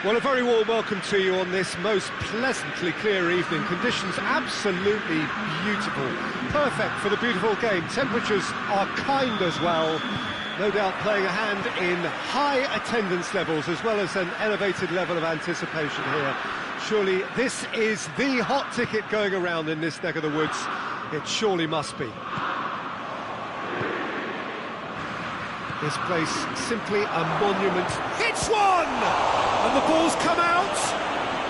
Well, a very warm welcome to you on this most pleasantly clear evening. Conditions absolutely beautiful. Perfect for the beautiful game. Temperatures are kind as well. No doubt playing a hand in high attendance levels as well as an elevated level of anticipation here. Surely this is the hot ticket going around in this neck of the woods. It surely must be. This place simply a monument. Hits one! And the ball's come out.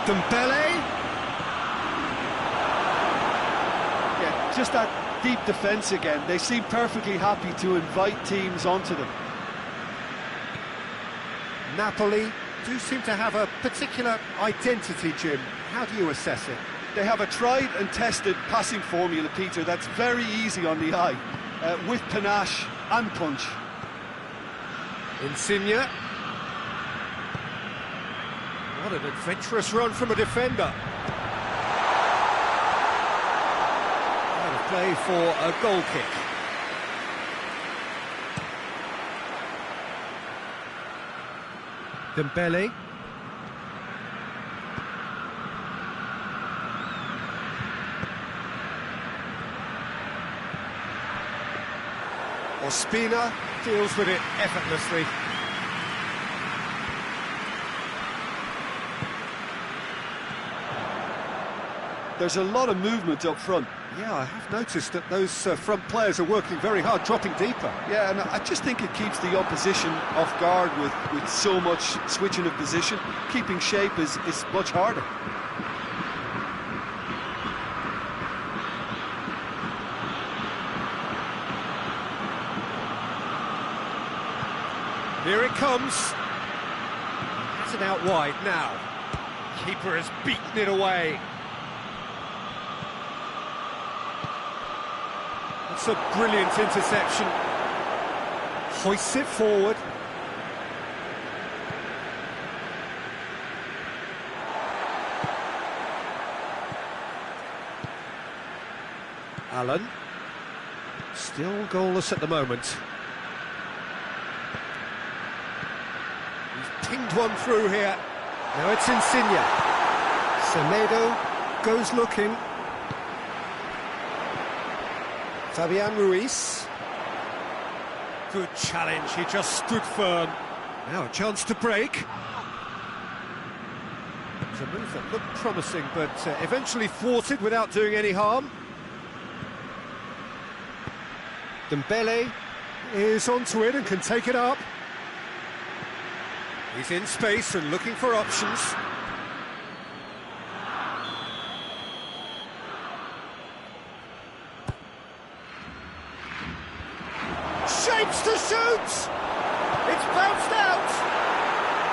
Dembele. Yeah, just that deep defence again. They seem perfectly happy to invite teams onto them. Napoli do seem to have a particular identity, Jim. How do you assess it? They have a tried and tested passing formula, Peter, that's very easy on the eye, with panache and punch. Insigne. What an adventurous run from a defender. Out of play for a goal kick. Dembele. Ospina deals with it effortlessly. There's a lot of movement up front. Yeah, I have noticed that those front players are working very hard, dropping deeper. Yeah, and I just think it keeps the opposition off guard with so much switching of position. Keeping shape is much harder. Here it comes. Has it out wide now. Keeper has beaten it away. That's a brilliant interception. Hoists it forward. Allen. Still goalless at the moment. Pinged one through here. Now it's Insigne. Semedo goes looking. Fabian Ruiz. Good challenge, he just stood firm. Now a chance to break. It's a move that looked promising, but eventually thwarted without doing any harm. Dembele is onto it and can take it up. He's in space and looking for options. Shapes to shoot! It's bounced out!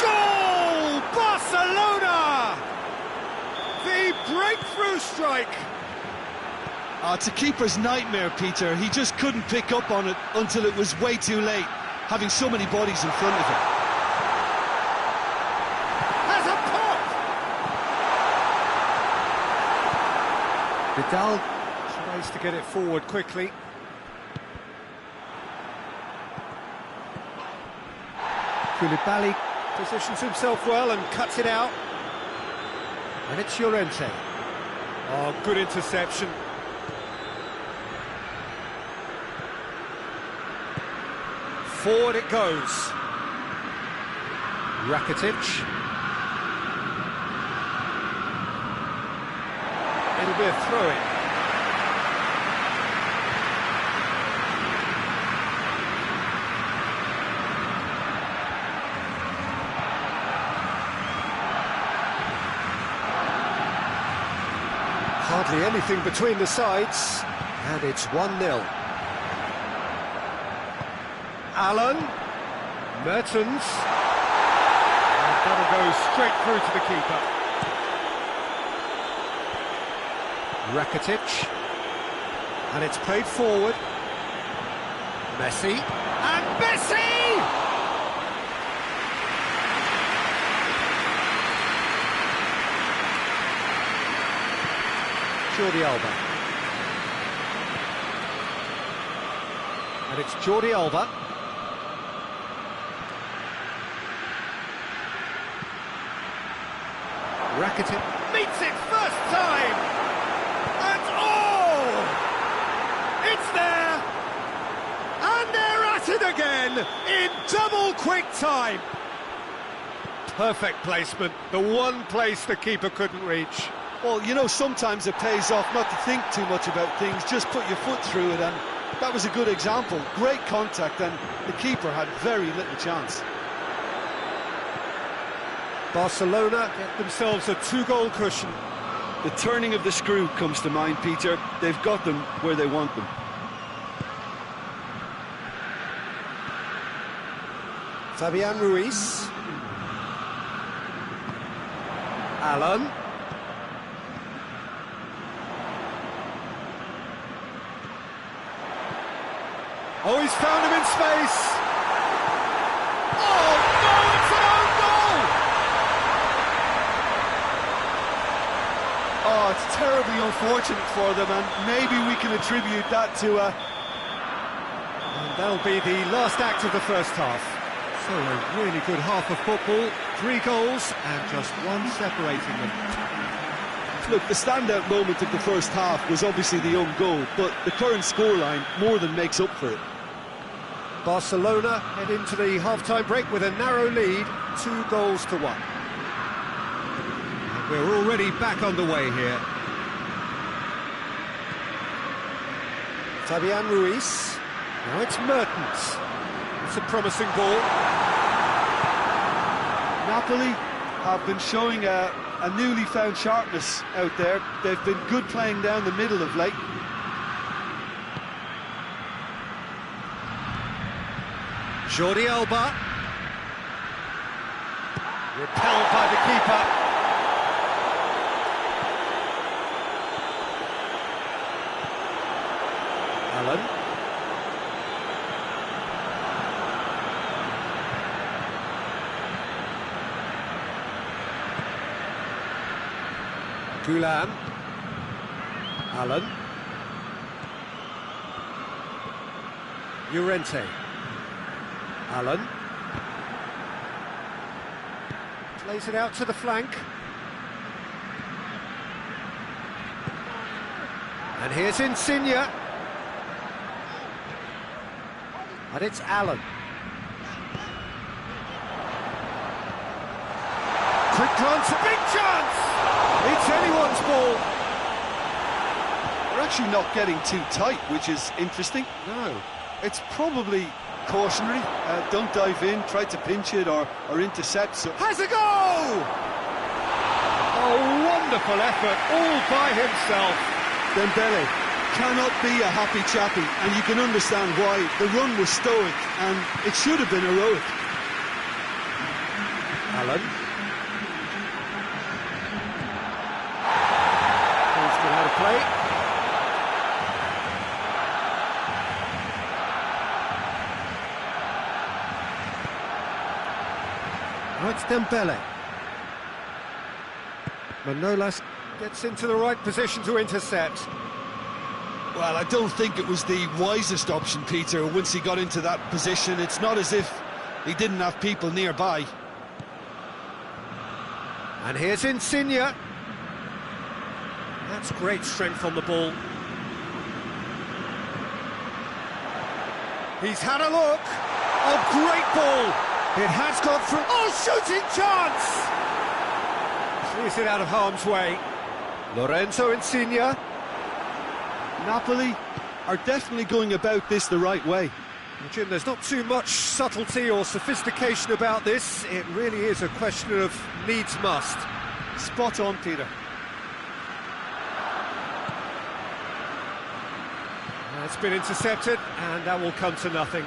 Goal! Barcelona! The breakthrough strike! It's a keeper's nightmare, Peter. He just couldn't pick up on it until it was way too late, having so many bodies in front of him. Vidal tries to get it forward quickly. Koulibaly positions himself well and cuts it out. And it's Llorente. Oh, good interception. Forward it goes. Rakitic. It'll be a throw-in. Hardly anything between the sides, and it's 1-0. Allen, Mertens, and that'll go straight through to the keeper. Rakitic, and it's played forward. Messi, and Messi! Jordi Alba. And it's Jordi Alba. Rakitic meets it first time! And oh! It's there! And they're at it again in double quick time! Perfect placement, the one place the keeper couldn't reach. Well, you know, sometimes it pays off not to think too much about things, just put your foot through it, and that was a good example. Great contact, and the keeper had very little chance. Barcelona get themselves a 2-goal cushion. The turning of the screw comes to mind, Peter. They've got them where they want them. Fabian Ruiz. Alan. Oh, he's found him in space. Oh, no, it's an own goal! Oh, it's terribly unfortunate for them, and maybe we can attribute that to And that'll be the last act of the first half. So a really good half of football, 3 goals and just one separating them. Look, the standout moment of the first half was obviously the own goal, but the current scoreline more than makes up for it. Barcelona head into the half-time break with a narrow lead, 2-1. And we're already back underway here. Fabian Ruiz. Now it's Mertens. It's a promising ball. Napoli have been showing a newly found sharpness out there. They've been good playing down the middle of late. Jordi Alba. Repelled by the keeper. Alan. Gulan. Alan. Llorente. Alan. Plays it out to the flank. And here's Insigne. And it's Alan. Quick glance, a big chance! It's anyone's ball. They're actually not getting too tight, which is interesting. No. It's probably cautionary. Don't dive in, try to pinch it or intercept. So Has a goal! A wonderful effort, all by himself. Dembele cannot be a happy chappy, and you can understand why. The run was stoic, and it should have been heroic. Alan. He's good how to play. Oh, it's Dembele. Manolas gets into the right position to intercept. Well, I don't think it was the wisest option, Peter, once he got into that position. It's not as if he didn't have people nearby. And here's Insigne. That's great strength on the ball. He's had a look. Oh, great ball. It has gone through. Oh, shooting chance! Clears it out of harm's way. Lorenzo Insigne. Napoli are definitely going about this the right way. Jim, there's not too much subtlety or sophistication about this. It really is a question of needs must. Spot on, Peter. It's been intercepted, and that will come to nothing.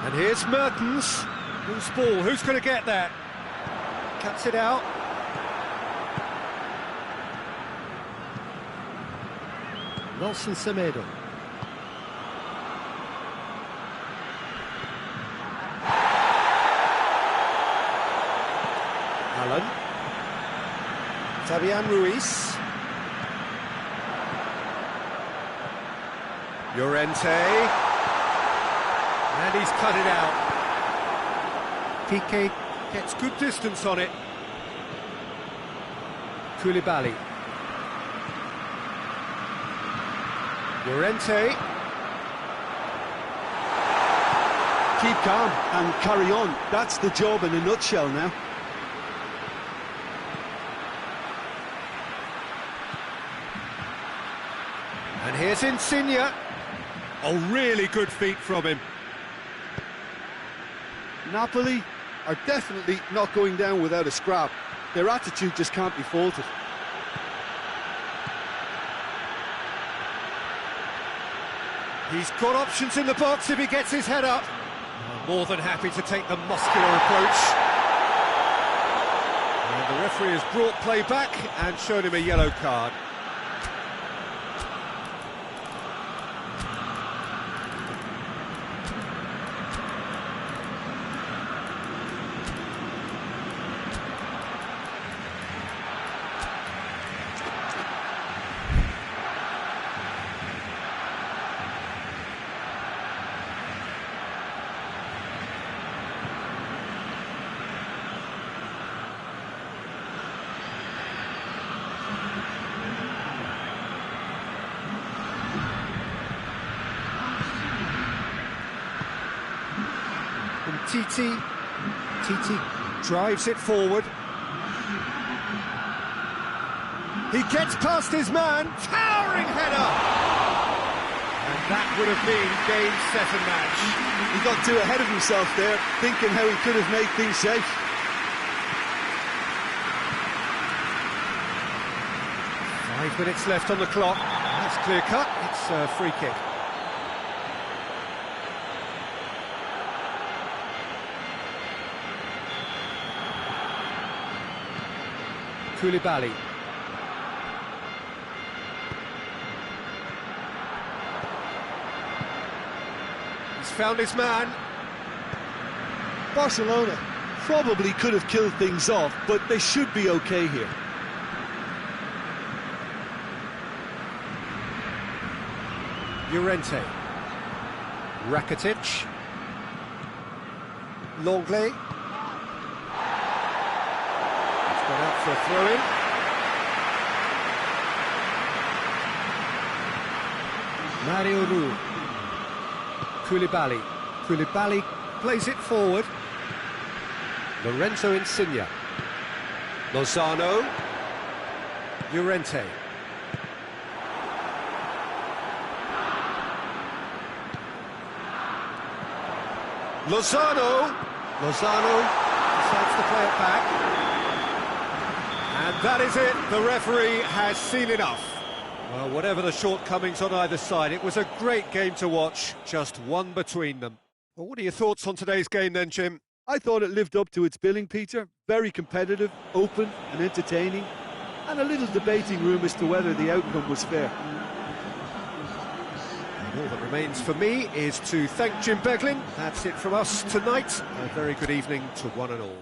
And here's Mertens. Whose ball? Who's going to get that? Cuts it out. Nelson Semedo. Alan. Fabian Ruiz. Llorente. And he's cut it out. Piqué gets good distance on it. Koulibaly. Llorente. Keep calm and carry on. That's the job in a nutshell now. And here's Insigne. Oh, really good feet from him. Napoli are definitely not going down without a scrap. Their attitude just can't be faulted. He's got options in the box if he gets his head up. More than happy to take the muscular approach. And the referee has brought play back and shown him a yellow card. Titi drives it forward. He gets past his man, towering header! And that would have been game, set and match. He got too ahead of himself there, thinking how he could have made things safe. Five minutes left on the clock. That's clear cut, it's a free kick. Koulibaly. He's found his man. Barcelona probably could have killed things off, but they should be okay here. Llorente. Rakitic. Longley. Got out for a throw-in. Mario Rui. Koulibaly. Koulibaly plays it forward. Lorenzo Insigne. Lozano. Llorente. Lozano decides to play it back. And that is it, the referee has seen enough. Well, whatever the shortcomings on either side, it was a great game to watch, just one between them. Well, what are your thoughts on today's game then, Jim? I thought it lived up to its billing, Peter. Very competitive, open and entertaining, and a little debating room as to whether the outcome was fair. And all that remains for me is to thank Jim Beglin. That's it from us tonight. A very good evening to one and all.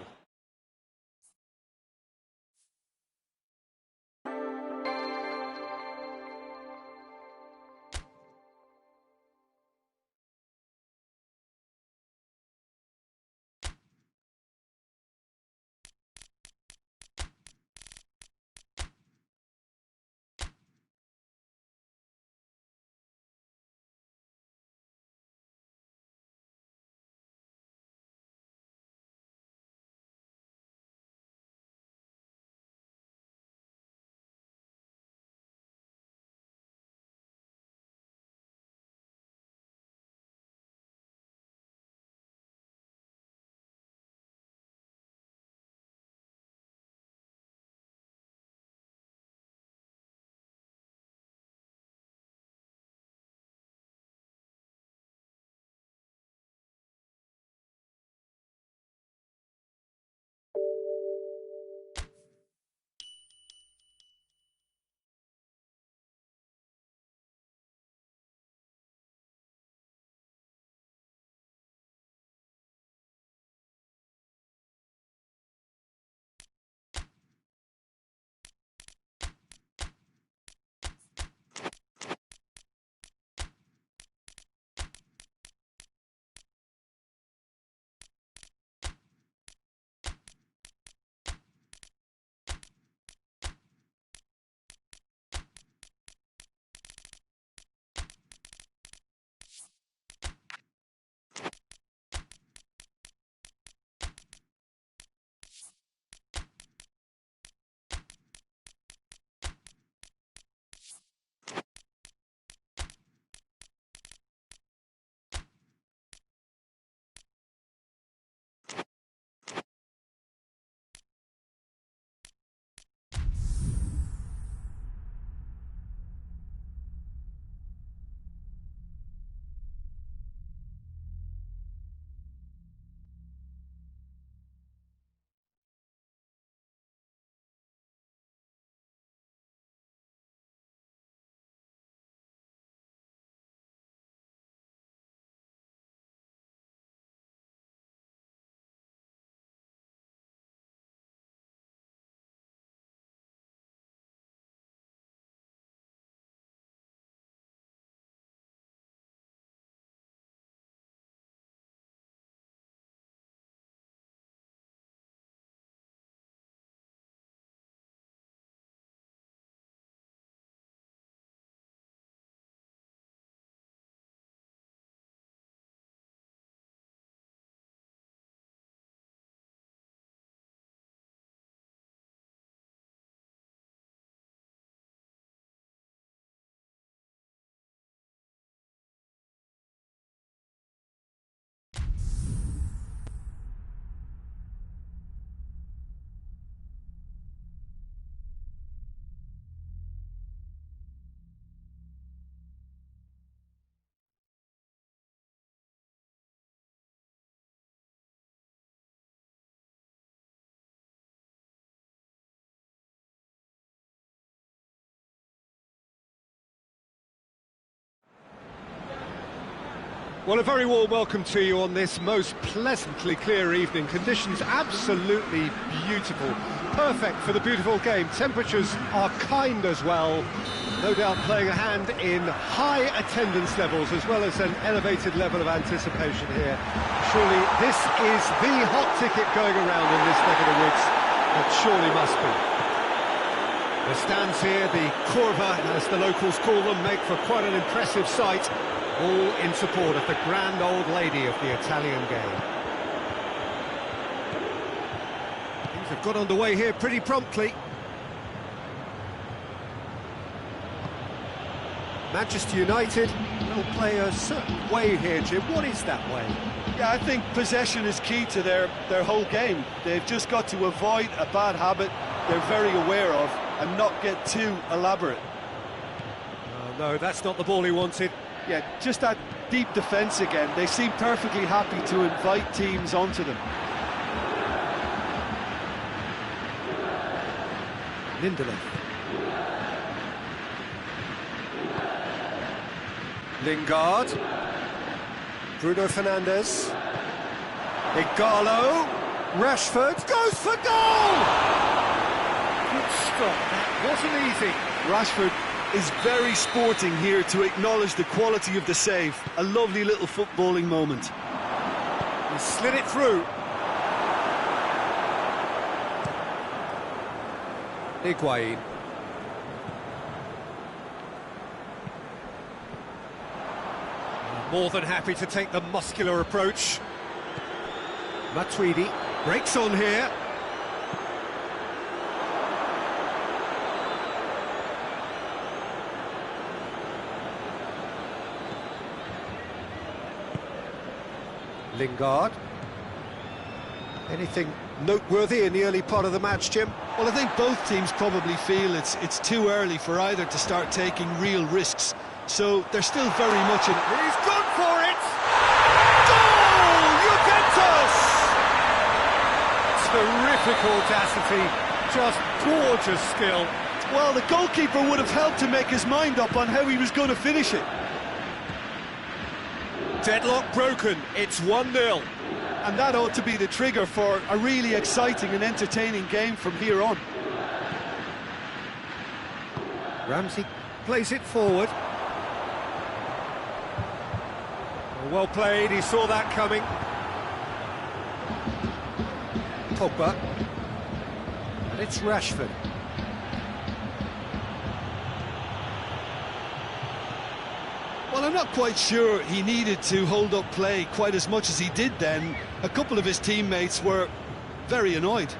Well, a very warm welcome to you on this most pleasantly clear evening. Conditions absolutely beautiful. Perfect for the beautiful game. Temperatures are kind as well. No doubt playing a hand in high attendance levels as well as an elevated level of anticipation here. Surely this is the hot ticket going around in this neck of the woods. It surely must be. The stands here, the curva, as the locals call them, make for quite an impressive sight. All in support of the grand old lady of the Italian game. Things have got underway here pretty promptly. Manchester United will play a certain way here, Jim. What is that way? Yeah, I think possession is key to their whole game. They've just got to avoid a bad habit they're very aware of and not get too elaborate. Oh, no, that's not the ball he wanted. Yeah, just that deep defence again. They seem perfectly happy to invite teams onto them. Lindelof. Lingard. Bruno Fernandes. Igalo. Rashford goes for goal! Good stop, that wasn't easy. Rashford is very sporting here to acknowledge the quality of the save. A lovely little footballing moment. He slid it through. Higuain. More than happy to take the muscular approach. Matuidi breaks on here. Lingard. Anything noteworthy in the early part of the match, Jim? Well, I think both teams probably feel it's too early for either to start taking real risks. So they're still very much in... He's gone for it! Goal! Juventus! Terrific audacity, just gorgeous skill. Well, the goalkeeper would have helped to make his mind up on how he was going to finish it. Deadlock broken, it's 1-0. And that ought to be the trigger for a really exciting and entertaining game from here on. Ramsey plays it forward. Well played, he saw that coming. Pogba. And it's Rashford. Well, I'm not quite sure he needed to hold up play quite as much as he did then. A couple of his teammates were very annoyed.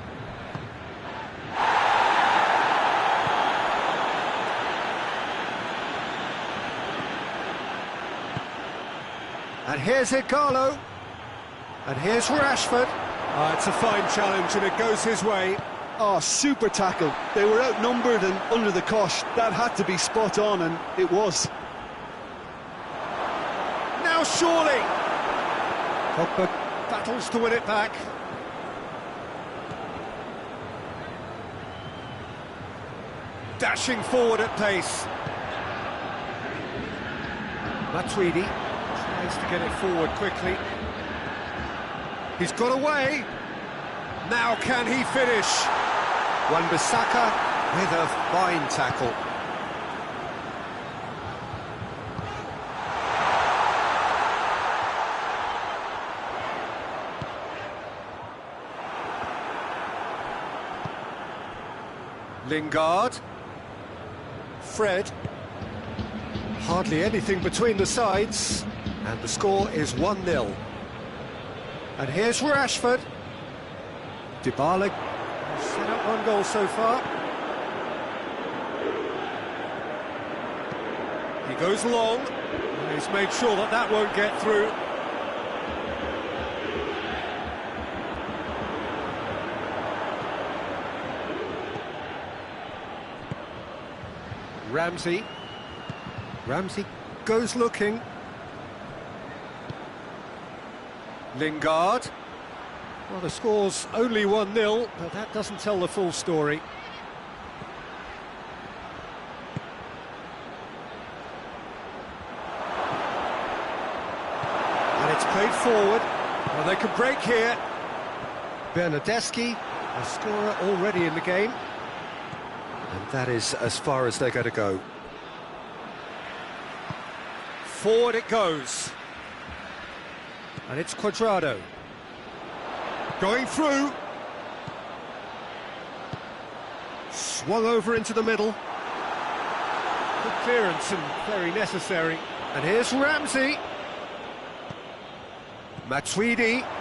And here's Igalo. And here's Rashford. It's a fine challenge and it goes his way. Oh, super tackle. They were outnumbered and under the cosh. That had to be spot on, and it was. Now surely. Pogba battles to win it back. Dashing forward at pace. Matuidi tries to get it forward quickly. He's got away. Now can he finish? Wan-Bissaka with a fine tackle. Lingard. Fred. Hardly anything between the sides. And the score is 1-0. And here's Rashford. Dybala set up one goal so far. He goes long. He's made sure that that won't get through. Ramsey. Ramsey goes looking. Lingard. Well, the score's only 1-0, but that doesn't tell the full story. it's played forward. Well, they can break here. Bernardeschi, a scorer already in the game. And that is as far as they're going to go. Forward it goes. And it's Cuadrado. Going through. Swung over into the middle. Good clearance and very necessary. And here's Ramsey. Matuidi. And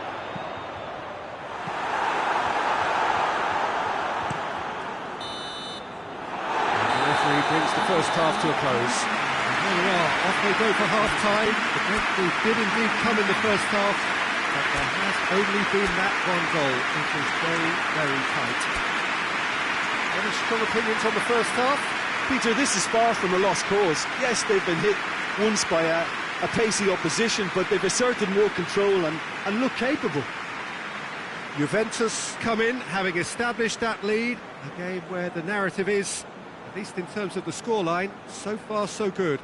the referee brings the first half to a close. And here we are, off they go for half-time. The breakthrough did indeed come in the first half, but there has only been that one goal. It was very, very tight. Any strong opinions on the first half? Peter, this is far from a lost cause. Yes, they've been hit once by a pacey opposition, but they've asserted more control and look capable. Juventus come in, having established that lead. A game where the narrative is, at least in terms of the scoreline, so far so good.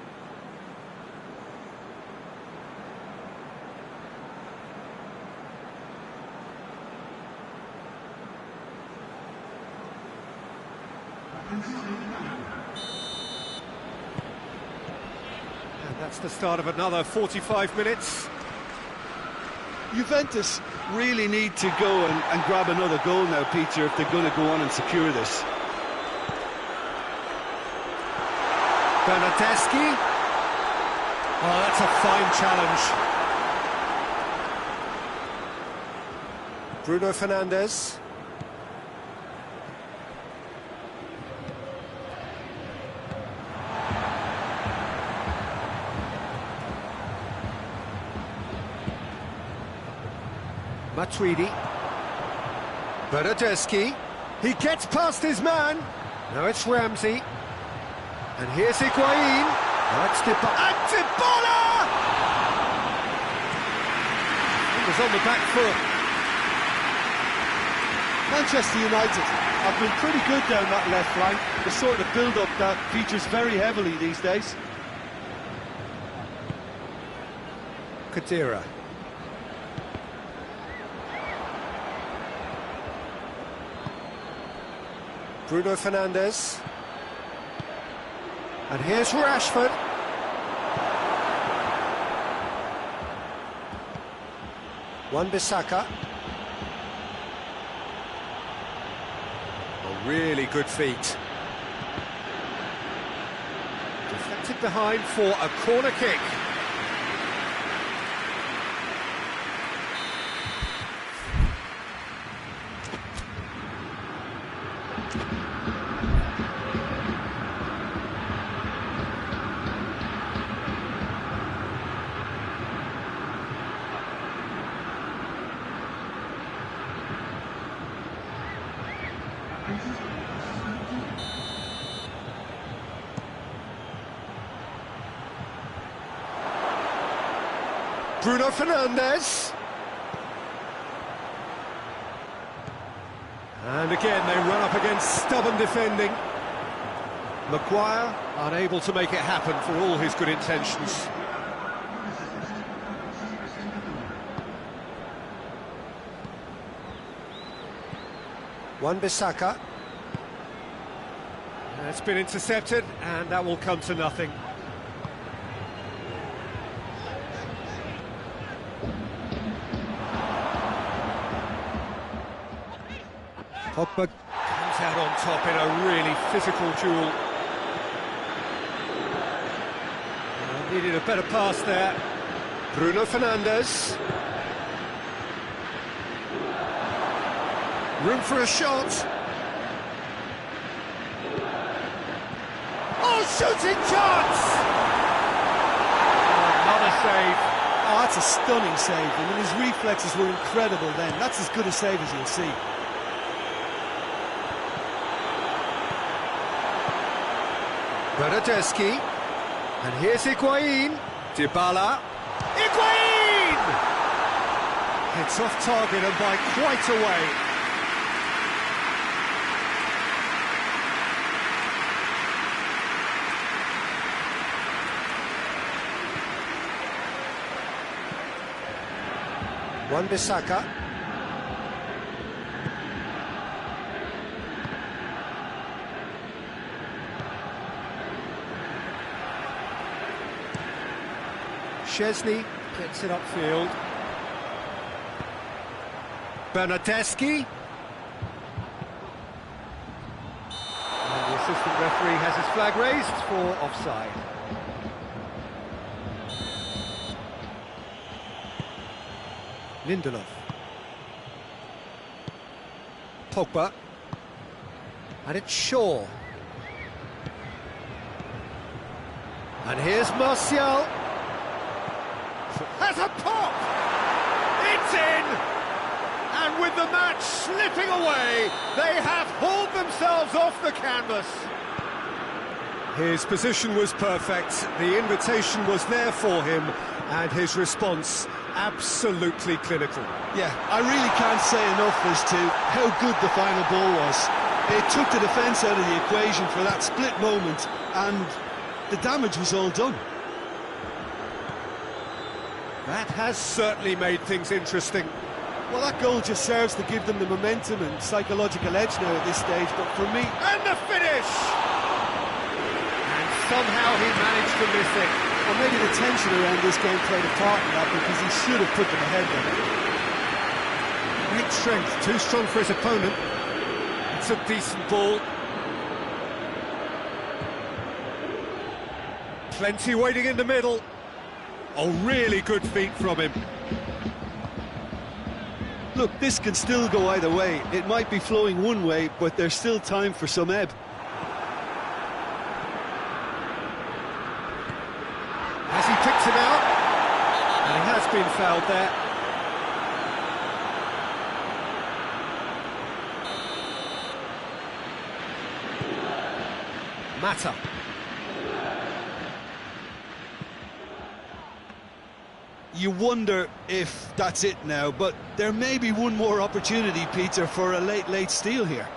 And that's the start of another 45 minutes. Juventus really need to go and grab another goal now, Peter, if they're going to go on and secure this. Bernardeschi. Oh, that's a fine challenge. Bruno Fernandes. Matuidi. Bernardeschi. He gets past his man. Now it's Ramsey. And here's Higuain. That's Dybala. And Dybala! He was on the back foot. Manchester United have been pretty good down that left flank. The sort of build-up that features very heavily these days. Kadira. Bruno Fernandes. And here's Rashford. Wan-Bissaka. A really good feat. Deflected behind for a corner kick. Bruno Fernandes. And again they run up against stubborn defending. Maguire unable to make it happen for all his good intentions. Wan-Bissaka. It's been intercepted, and that will come to nothing. Pogba comes out on top in a really physical duel. Needed a better pass there. Bruno Fernandes. Room for a shot. Oh, shooting chance! Oh, not a save. Oh, that's a stunning save. I mean, his reflexes were incredible then. That's as good a save as you'll see. Bernardeschi. And here's Higuain. Dybala. Higuain! It's off target and by quite a way. Wan-Bissaka. Szczesny gets it upfield. Bernardeschi. And the assistant referee has his flag raised for offside. Lindelof. Pogba. And it's Shaw. And here's Martial. Has a pop! It's in! And with the match slipping away, they have hauled themselves off the canvas. His position was perfect, the invitation was there for him, and his response absolutely clinical. Yeah, I really can't say enough as to how good the final ball was. It took the defence out of the equation for that split moment, and the damage was all done. That has certainly made things interesting. Well, that goal just serves to give them the momentum and psychological edge now at this stage, but for me... And the finish! And somehow he managed to miss it. Well, maybe the tension around this game played a part in that, because he should have put them ahead then. Great strength, too strong for his opponent. It's a decent ball. Plenty waiting in the middle. Oh, really good feet from him. Look, this can still go either way. It might be flowing one way, but there's still time for some ebb. Has he picked him out? And he has been fouled there. Mata. You wonder if that's it now, but there may be one more opportunity, Peter, for a late steal here.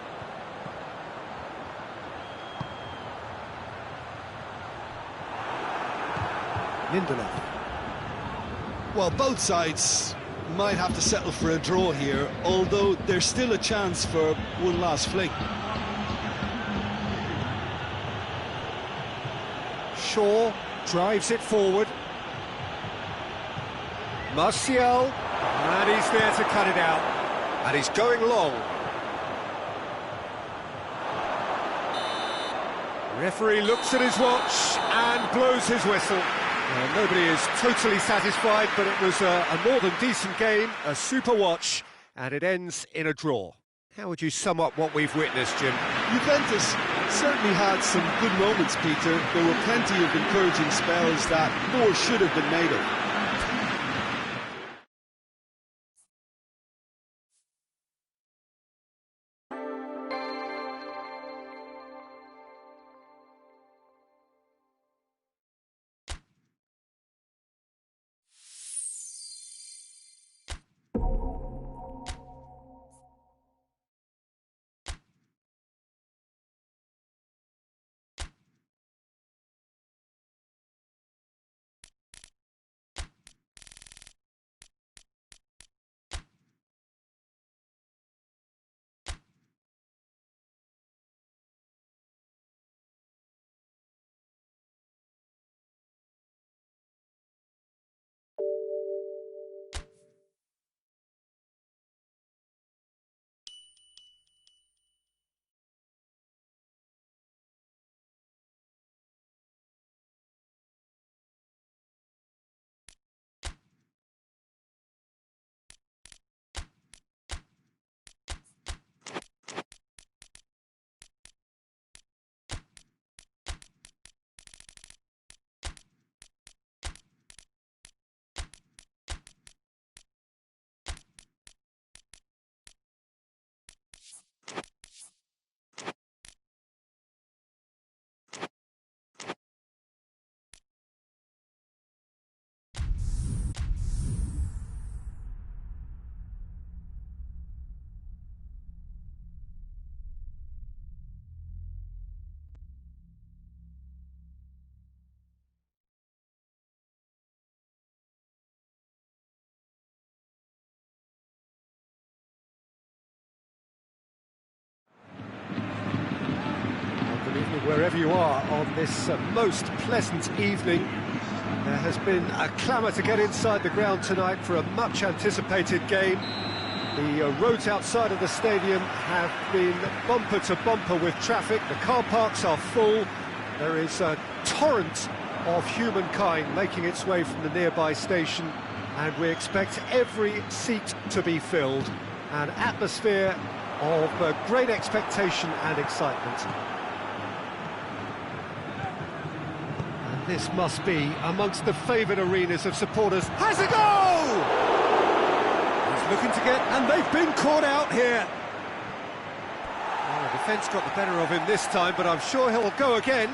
Lindelof. Well, both sides might have to settle for a draw here, although there's still a chance for one last fling. Shaw drives it forward. Martial, and he's there to cut it out. And he's going long. Referee looks at his watch and blows his whistle. Nobody is totally satisfied, but it was a more than decent game, a super watch, and it ends in a draw. How would you sum up what we've witnessed, Jim? Juventus certainly had some good moments, Peter. There were plenty of encouraging spells that more should have been made of. wherever you are on this most pleasant evening. There has been a clamour to get inside the ground tonight for a much-anticipated game. The roads outside of the stadium have been bumper to bumper with traffic. The car parks are full. There is a torrent of humankind making its way from the nearby station, and we expect every seat to be filled. An atmosphere of great expectation and excitement. And this must be amongst the favoured arenas of supporters. Has a goal! He's looking to get, and they've been caught out here. Oh, the defence got the better of him this time, but I'm sure he'll go again.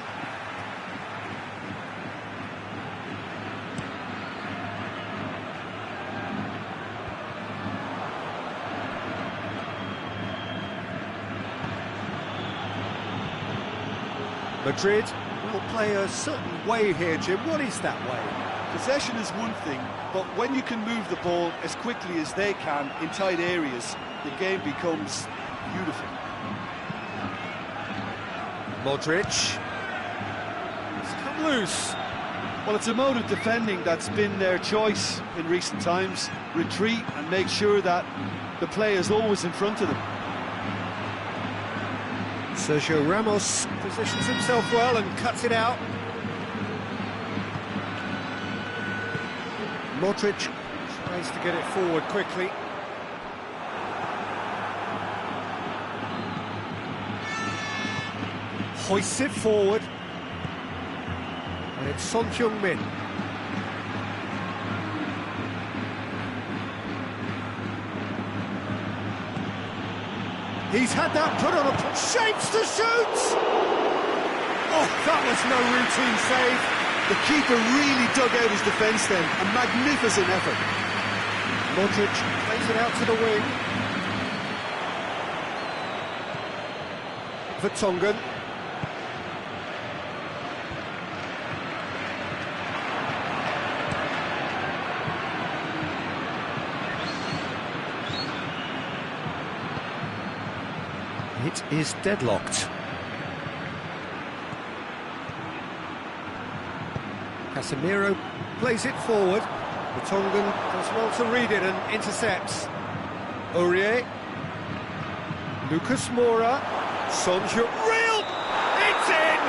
Madrid will play a certain way here, Jim. What is that way? Possession is one thing, but when you can move the ball as quickly as they can in tight areas, the game becomes beautiful. Modric. It's come loose. Well, it's a mode of defending that's been their choice in recent times. Retreat and make sure that the play is always in front of them. Sergio Ramos positions himself well and cuts it out. Modric tries to get it forward quickly. Hoists it forward. And it's Son Heung-min. He's had that put on a... shapes to shoot! Oh, that was no routine save. The keeper really dug out his defence then. A magnificent effort. Modric plays it out to the wing. Vertonghen. It is deadlocked. Casemiro plays it forward. Vertonghen does well to read it and intercepts. Aurier. Lucas Moura. Son Heung-min. It's in!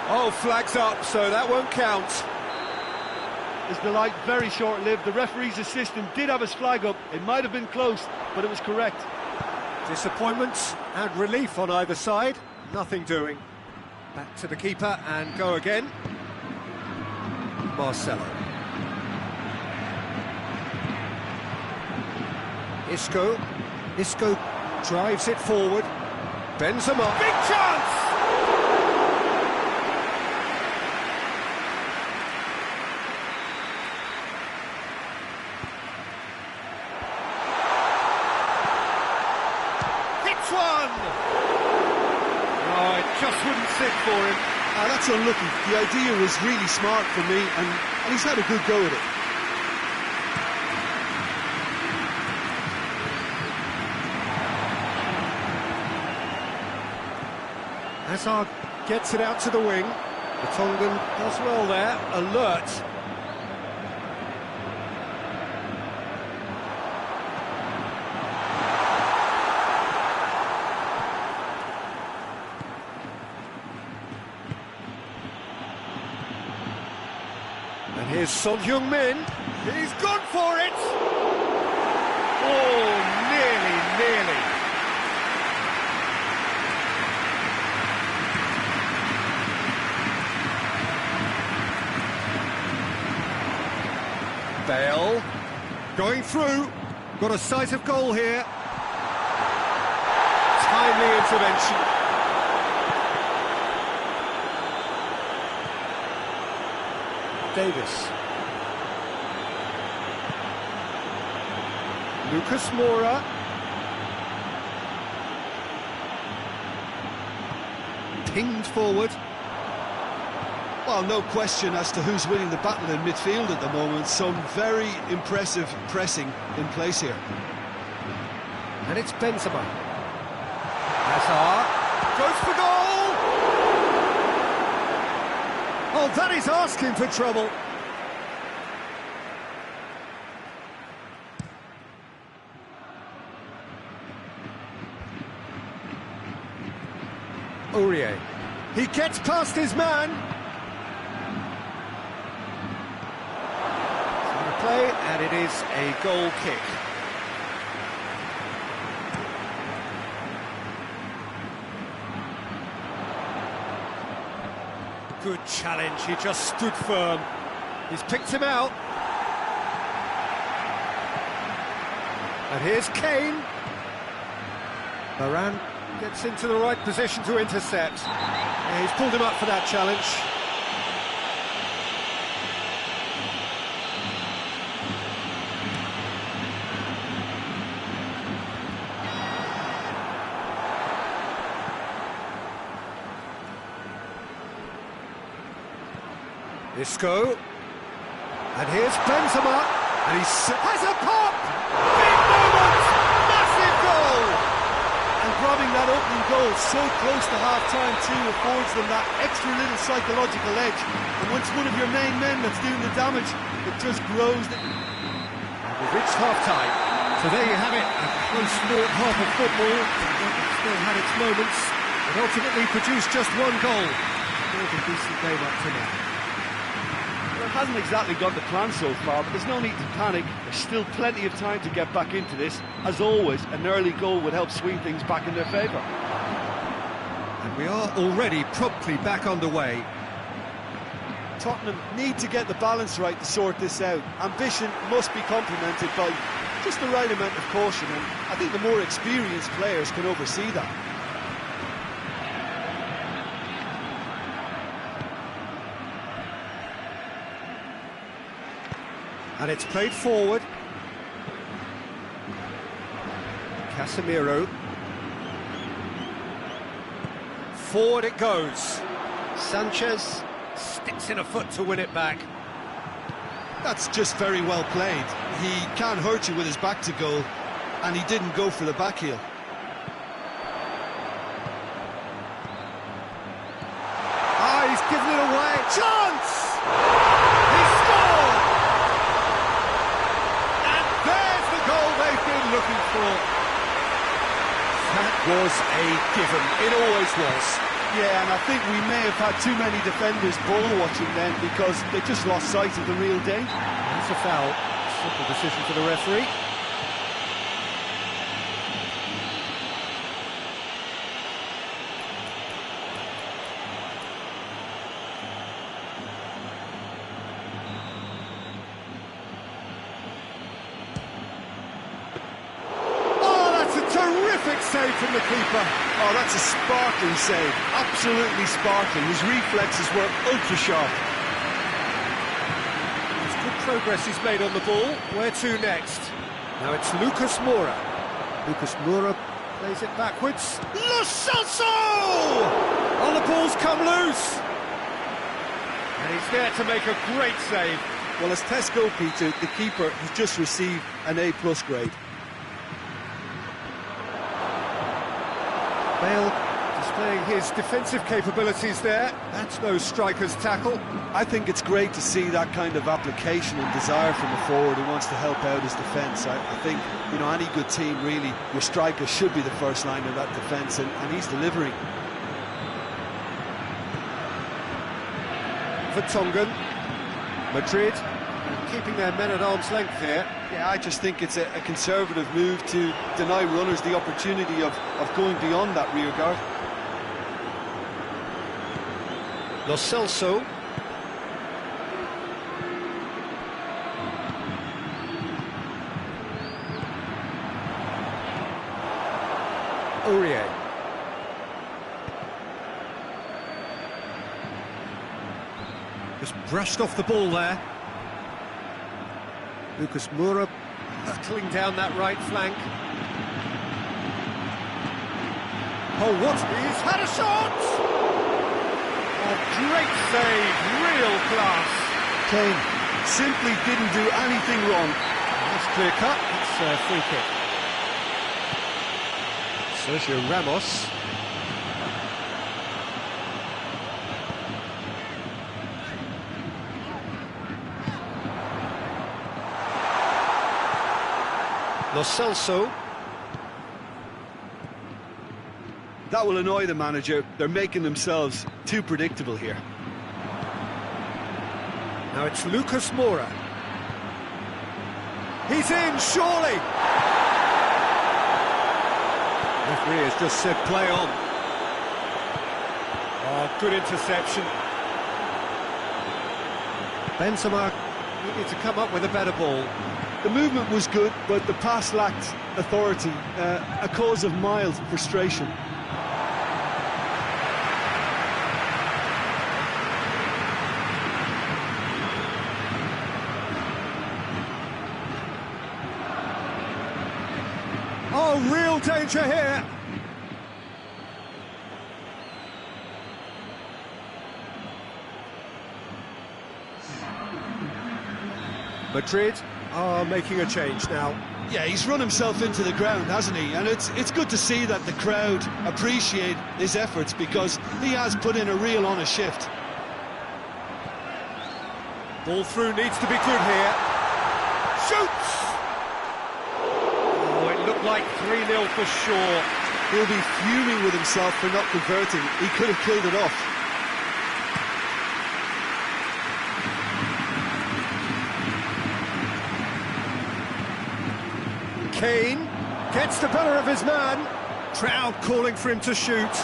Oh, flags up, so that won't count. Is the light very short-lived? The referee's assistant did have his flag up. It might have been close, but it was correct. Disappointment and relief on either side. Nothing doing. Back to the keeper and go again. Marcelo. Isco drives it forward. Benzema. Big chance! Hits one! Oh, it just wouldn't sit for him. That's unlucky. The idea was really smart for me, and he's had a good go at it. Hazard gets it out to the wing. Vertonghen does well there, alert. And here's Son Heung-min. He's gone for it! Oh, nearly. Bale, going through, got a sight of goal here. Timely intervention. Davis. Lucas Moura. Pinged forward. Well, no question as to who's winning the battle in midfield at the moment. Some very impressive pressing in place here. And it's Benzema. Hazard goes for goal! Oh, that is asking for trouble. Aurier. He gets past his man. It's on the play, and it is a goal kick. Good challenge, he just stood firm. He's picked him out. And here's Kane. Varane gets into the right position to intercept. Yeah, he's pulled him up for that challenge. Isco, and here's Benzema, and he has a pop! Big moment! Massive goal! And grabbing that opening goal so close to half-time too affords them that extra little psychological edge. And once one of your main men that's doing the damage, it just grows. And we've reached half-time, so there you have it, a close-fought half of football. It still had its moments, but ultimately produced just one goal. More than decent game up to now. It hasn't exactly got the plan so far, but there's no need to panic. There's still plenty of time to get back into this. As always, an early goal would help swing things back in their favour. And we are already promptly back underway. Tottenham need to get the balance right to sort this out. Ambition must be complemented by just the right amount of caution, and I think the more experienced players can oversee that. And it's played forward. Casemiro. Forward it goes. Sanchez sticks in a foot to win it back. That's just very well played. He can't hurt you with his back to goal, and he didn't go for the back heel. Ah, he's given it away. Chance! He scored! And there's the goal they've been looking for. That was a given. It always was. Yeah, and I think we may have had too many defenders ball watching then because they just lost sight of the real danger. That's a foul. Simple decision for the referee. Terrific save from the keeper. Oh, that's a sparkling save. Absolutely sparkling. His reflexes were ultra sharp. It's good progress he's made on the ball. Where to next? Now it's Lucas Moura. Lucas Moura plays it backwards. Lo Celso! Oh, the ball's come loose. And he's there to make a great save. Well, as tests go, Peter, the keeper has just received an A+ grade. Bale displaying his defensive capabilities there. That's no striker's tackle. I think it's great to see that kind of application and desire from a forward who wants to help out his defence. I think, you know, any good team, really, your striker should be the first line of that defence, and he's delivering. Vertonghen, Madrid, keeping their men at arm's length here. Yeah, I just think it's a conservative move to deny runners the opportunity of going beyond that rear guard. Lo Celso. Aurier. Just brushed off the ball there. Lucas Moura battling down that right flank. Oh, what? He's had a shot! Oh, great save, real class. Kane simply didn't do anything wrong. That's clear cut, it's a free kick. Sergio Ramos. Lo Celso. That will annoy the manager. They're making themselves too predictable here. Now it's Lucas Moura. He's in, surely! Referee has just said play on. Oh, good interception. Benzema needed to come up with a better ball. The movement was good, but the pass lacked authority, a cause of mild frustration. Oh, real danger here. Madrid are making a change now. Yeah, he's run himself into the ground, hasn't he? And it's good to see that the crowd appreciate his efforts, because he has put in a real honest shift. Ball through needs to be good here. Shoots! Oh, it looked like 3-0 for sure. He'll be fuming with himself for not converting. He could have killed it off. Kane gets the better of his man. Crowd calling for him to shoot.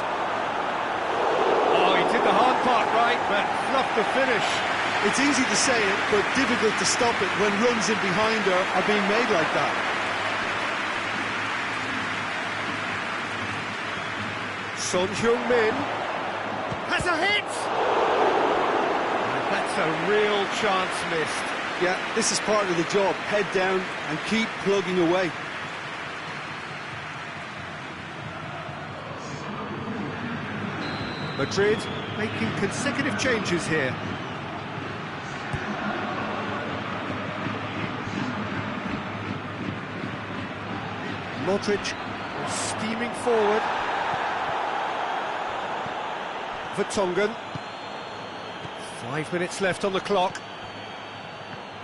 Oh, he did the hard part right, but fluffed the finish. It's easy to say it, but difficult to stop it when runs in behind are being made like that. Son Heung-min has a hit! And that's a real chance missed. Yeah, this is part of the job. Head down and keep plugging away. Madrid making consecutive changes here. Modric steaming forward. Vertonghen. 5 minutes left on the clock.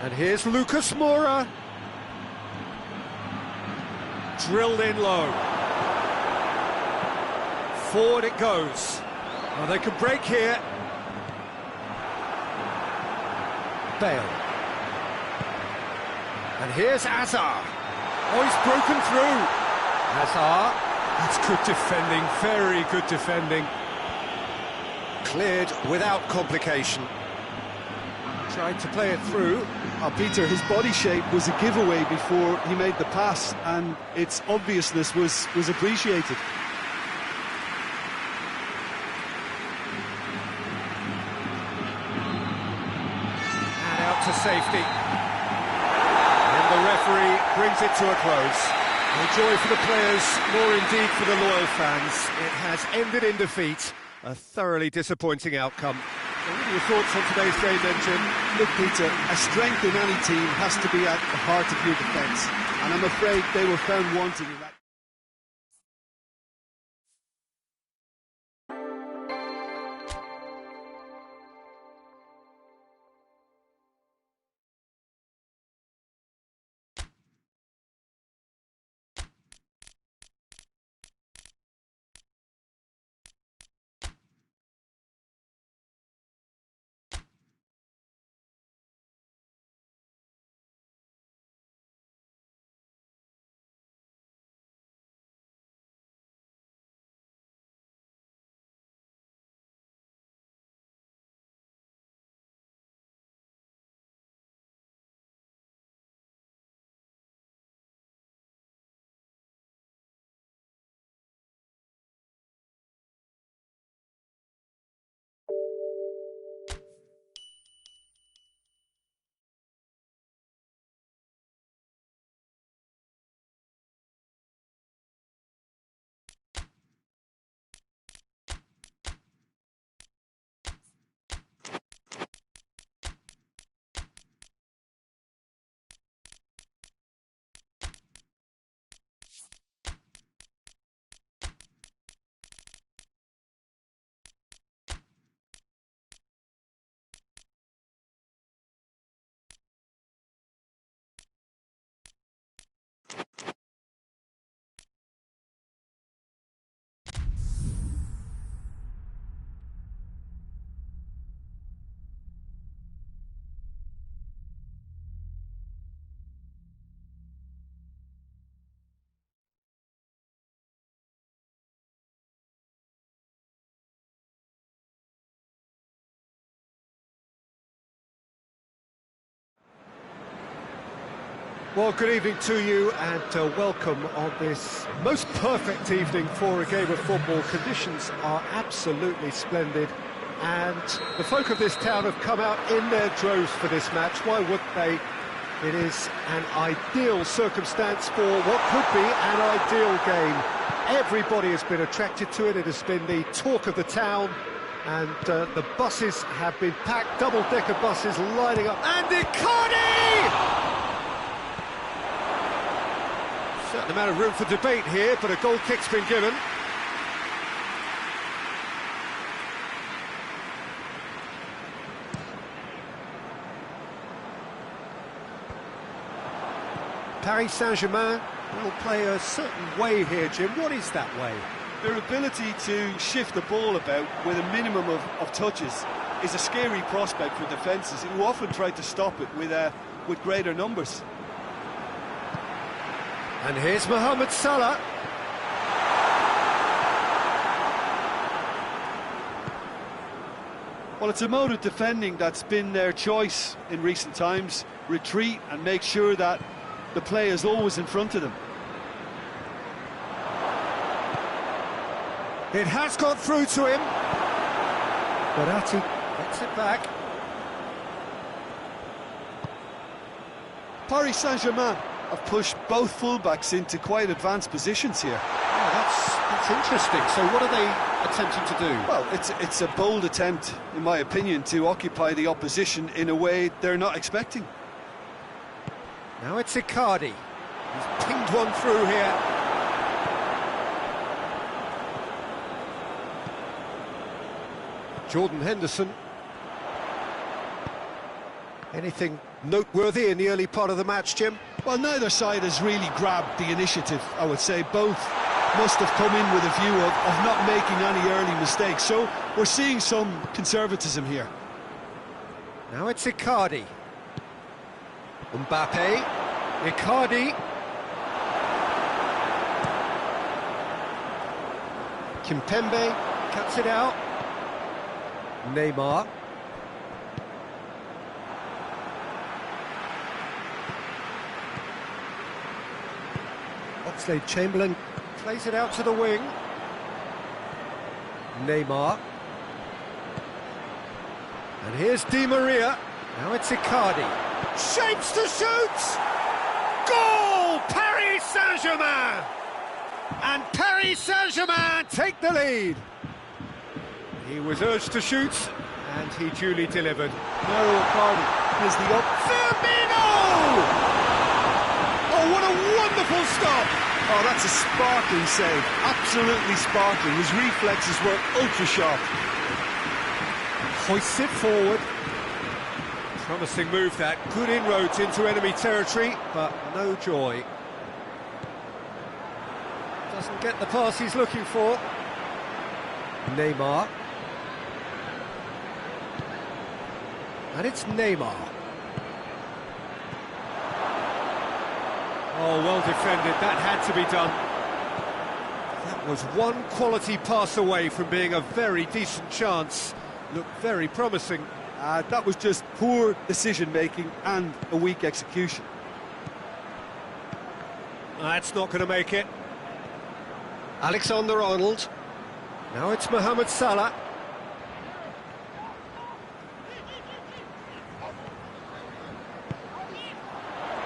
And here's Lucas Moura. Drilled in low. Forward it goes. Oh, they could break here. Bale. And here's Hazard. Oh, he's broken through. Hazard. That's good defending, very good defending. Cleared without complication. Tried to play it through. Oh, Peter, his body shape was a giveaway before he made the pass, and its obviousness was appreciated. And out to safety. And the referee brings it to a close. A joy for the players, more indeed for the loyal fans. It has ended in defeat. A thoroughly disappointing outcome. What are your thoughts on today's game then, Jim? Look, Peter, a strength in any team has to be at the heart of your defence, and I'm afraid they were found wanting in that. Well, good evening to you and welcome on this most perfect evening for a game of football. Conditions are absolutely splendid and the folk of this town have come out in their droves for this match. Why wouldn't they? It is an ideal circumstance for what could be an ideal game. Everybody has been attracted to it. It has been the talk of the town. And the buses have been packed, double-decker buses lining up. And Icardi! Certain amount of room for debate here, but a goal kick's been given. Paris Saint-Germain will play a certain way here, Jim. What is that way? Their ability to shift the ball about with a minimum of touches is a scary prospect for defences who often try to stop it with greater numbers. And here's Mohamed Salah. Well, it's a mode of defending that's been their choice in recent times. Retreat and make sure that the play is always in front of them. It has got through to him. Verratti gets it back. Paris Saint-Germain have pushed both fullbacks into quite advanced positions here. Oh, that's interesting. So what are they attempting to do? Well, it's a bold attempt, in my opinion, to occupy the opposition in a way they're not expecting. Now it's Icardi. He's pinged one through here. Jordan Henderson. Anything noteworthy in the early part of the match, Jim? Well, neither side has really grabbed the initiative, I would say. Both must have come in with a view of not making any early mistakes. So we're seeing some conservatism here. Now it's Icardi. Mbappe. Icardi. Kimpembe cuts it out. Neymar. Oxlade-Chamberlain plays it out to the wing. Neymar. And here's Di Maria. Now it's Icardi. Shapes to shoot! Goal! Paris Saint-Germain! And Paris Saint-Germain take the lead. He was urged to shoot, and he duly delivered. Mario Icardi has the up. Firmino! Oh, what a wonderful stop! Oh, that's a sparkling save. Absolutely sparkling. His reflexes were ultra-sharp. Hoists it forward. Promising move that. Good inroads into enemy territory, but no joy. Doesn't get the pass he's looking for. Neymar. And it's Neymar. Oh, well defended. That had to be done. That was one quality pass away from being a very decent chance. Looked very promising. That was just poor decision-making and a weak execution. That's not going to make it. Alexander-Arnold. Now it's Mohamed Salah.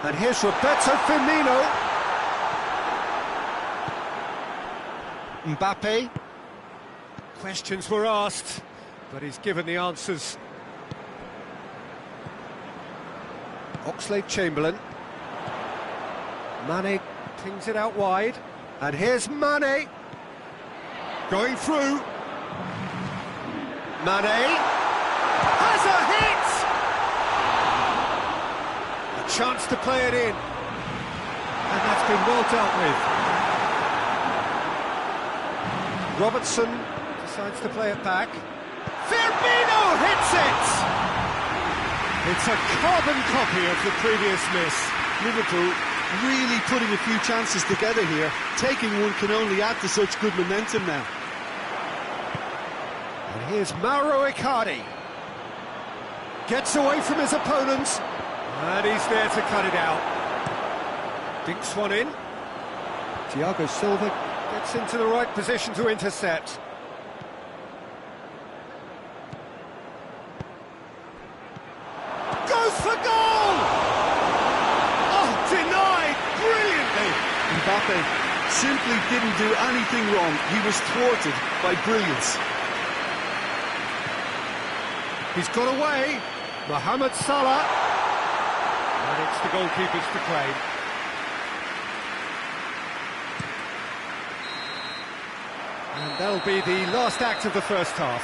And here's Roberto Firmino. Mbappe. Questions were asked, but he's given the answers. Oxlade-Chamberlain. Mane pings it out wide. And here's Mane. Going through. Mane. Has a hit! A chance to play it in. And that's been well dealt with. Robertson decides to play it back. Firmino hits it! It's a carbon copy of the previous miss. Liverpool really putting a few chances together here. Taking one can only add to such good momentum now. And here's Mauro Icardi. Gets away from his opponents. And he's there to cut it out. Dinks one in. Thiago Silva gets into the right position to intercept. Goes for goal! Oh, denied brilliantly! Mbappe simply didn't do anything wrong. He was thwarted by brilliance. He's got away. Mohamed Salah. And it's the goalkeeper's to claim. And that'll be the last act of the first half.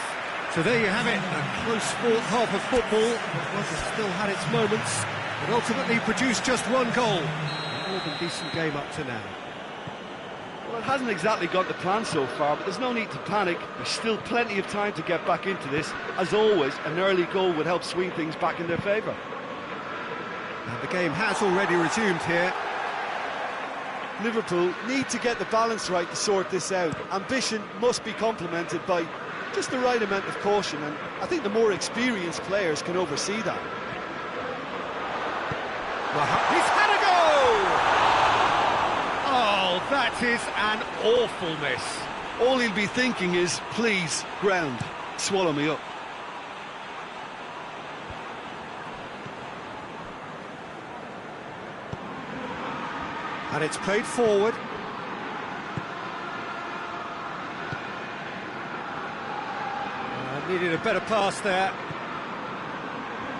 So there you have it, a close-fought half of football that still had its moments, but ultimately produced just one goal. A more than decent game up to now. Well, it hasn't exactly got the plan so far, but there's no need to panic. There's still plenty of time to get back into this. As always, an early goal would help swing things back in their favour. And the game has already resumed here. Liverpool need to get the balance right to sort this out. Ambition must be complemented by just the right amount of caution, and I think the more experienced players can oversee that. He's had a go! Oh, that is an awful miss. All he'll be thinking is, please, ground, swallow me up. And it's played forward. Needed a better pass there.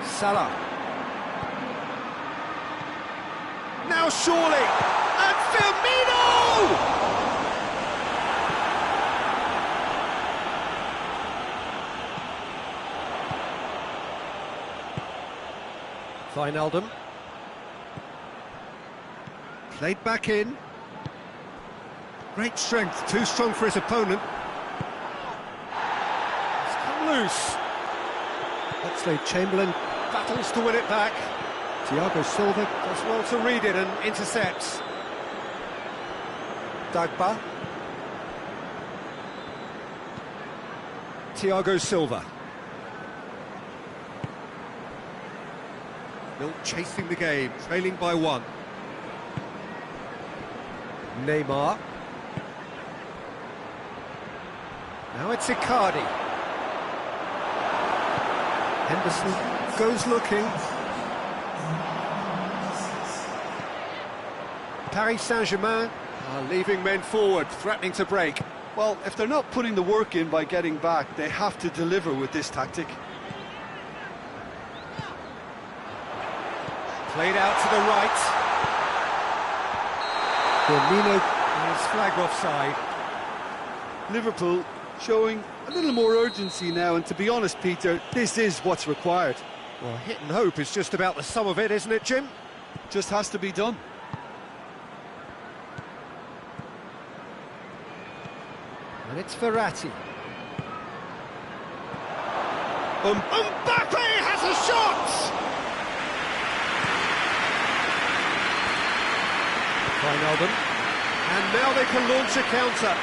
Salah. Now surely! And Firmino! Wijnaldum. Played back in. Great strength, too strong for his opponent. It's come loose. Oxlade-Chamberlain battles to win it back. Thiago Silva does well to read it and intercepts. Dagba. Thiago Silva. Still chasing the game, trailing by one. Neymar. Now it's Icardi. Henderson goes looking. Paris Saint-Germain are leaving men forward, threatening to break. Well, if they're not putting the work in by getting back, they have to deliver with this tactic. Played out to the right. Firmino is flagged offside. Liverpool showing a little more urgency now, and to be honest, Peter, this is what's required. Well, hit and hope is just about the sum of it, isn't it, Jim? Just has to be done. And it's Verratti. Mbappe has a shot! Wijnaldum. And now they can launch a counter.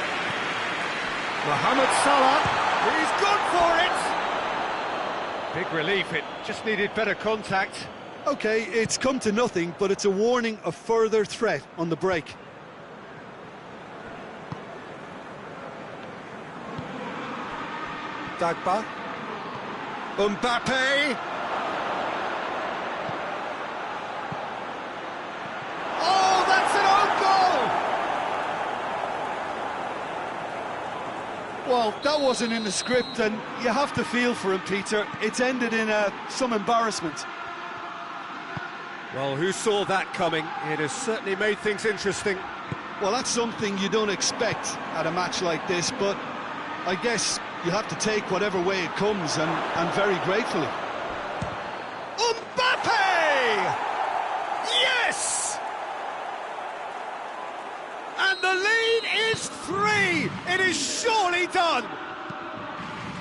Mohamed Salah, he's gone for it! Big relief, it just needed better contact. OK, it's come to nothing, but it's a warning of further threat on the break. Dagba. Mbappe. Oh, that's an own goal! Well, that wasn't in the script, and you have to feel for him, Peter. It's ended in some embarrassment. Well, who saw that coming? It has certainly made things interesting. Well, that's something you don't expect at a match like this, but I guess you have to take whatever way it comes, and very gratefully. Mbappe! Yes! And the lead is 3! It is surely done!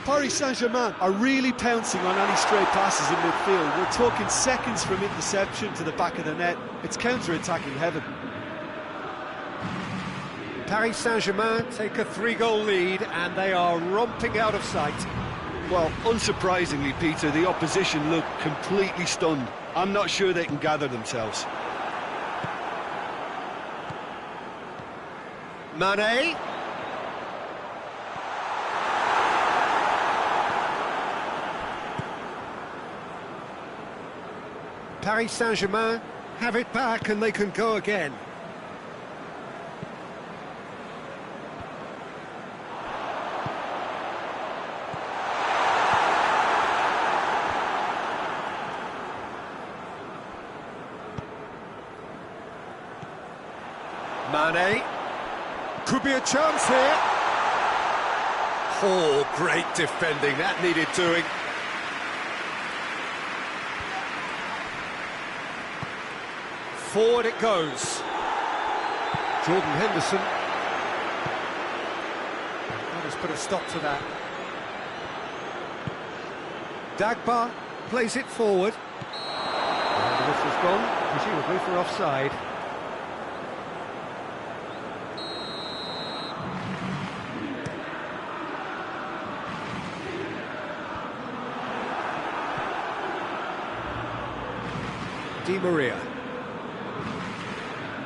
Paris Saint-Germain are really pouncing on any stray passes in midfield. We're talking seconds from interception to the back of the net. It's counter-attacking heaven. Paris Saint-Germain take a 3-goal lead and they are romping out of sight. Well, unsurprisingly, Peter, the opposition look completely stunned. I'm not sure they can gather themselves. Mane. Paris Saint-Germain have it back and they can go again. Mane. Could be a chance here. Oh, great defending. That needed doing. Forward it goes. Jordan Henderson. That has put a stop to that. Dagba plays it forward. And the whistle's gone, presumably for offside. Di Maria.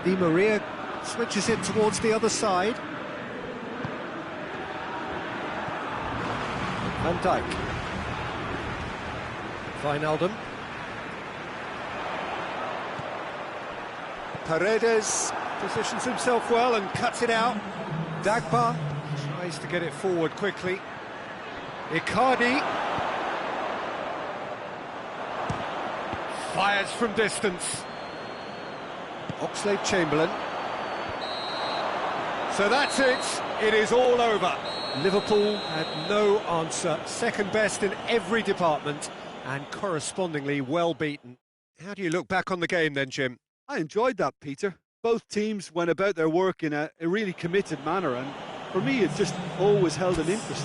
Di Maria switches it towards the other side. Van Dijk. Wijnaldum. Paredes positions himself well and cuts it out. Dagba tries to get it forward quickly. Icardi. Fires from distance. Oxlade-Chamberlain. So that's it. It is all over. Liverpool had no answer. Second best in every department and correspondingly well beaten. How do you look back on the game then, Jim? I enjoyed that, Peter. Both teams went about their work in a really committed manner, and for me it just always held an interest.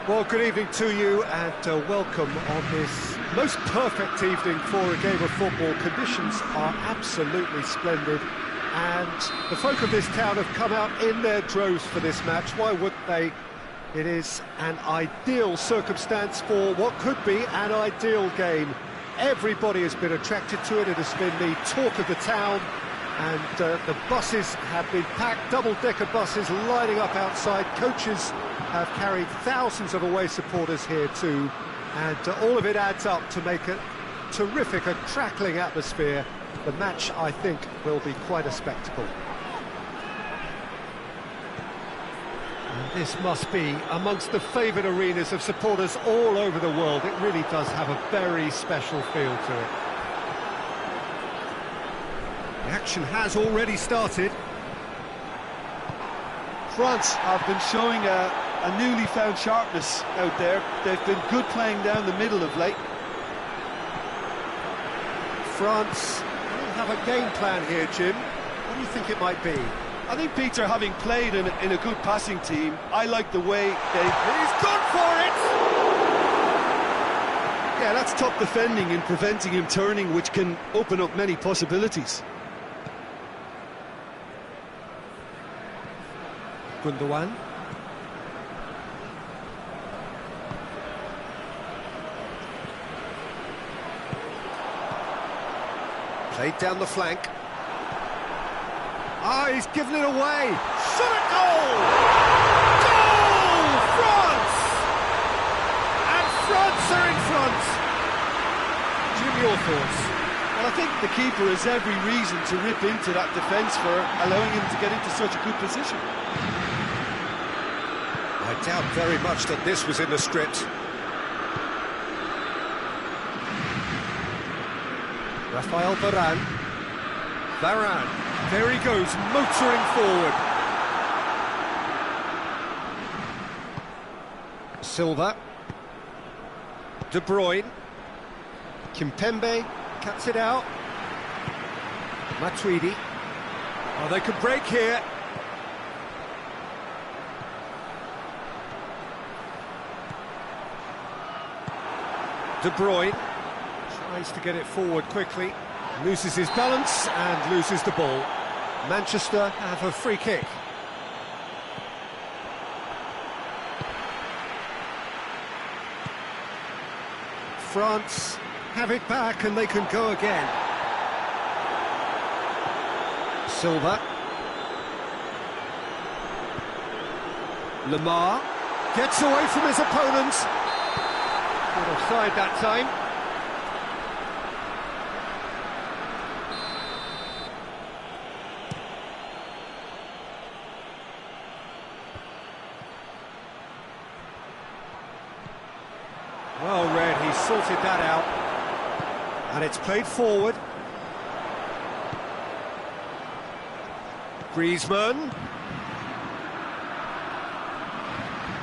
Well, good evening to you and welcome on this most perfect evening for a game of football. Conditions are absolutely splendid and the folk of this town have come out in their droves for this match. Why wouldn't they? It is an ideal circumstance for what could be an ideal game. Everybody has been attracted to it. It has been the talk of the town, and the buses have been packed, double-decker buses lining up outside. Coaches have carried thousands of away supporters here too, and all of it adds up to make a terrific, a crackling atmosphere. The match, I think, will be quite a spectacle. And this must be amongst the favoured arenas of supporters all over the world. It really does have a very special feel to it. The action has already started. France have been showing a newly found sharpness out there. They've been good playing down the middle of late. France will have a game plan here, Jim. What do you think it might be? I think, Peter, having played in a good passing team, I like the way they... He's gone for it! Yeah, that's top defending and preventing him turning, which can open up many possibilities. Gundogan. Played down the flank. Ah, he's given it away. Shot at goal! Goal! France! And France are in front. Jim, your thoughts? Well, I think the keeper has every reason to rip into that defence for allowing him to get into such a good position. I doubt very much that this was in the script. Rafael Varane. Varane. There he goes, motoring forward. Silva. De Bruyne. Kimpembe cuts it out. Matuidi. Oh, they could break here. De Bruyne tries to get it forward quickly, loses his balance and loses the ball. Manchester have a free kick. France have it back and they can go again. Silva. Lamar gets away from his opponents. Not offside that time. Well read, he sorted that out. And it's played forward. Griezmann.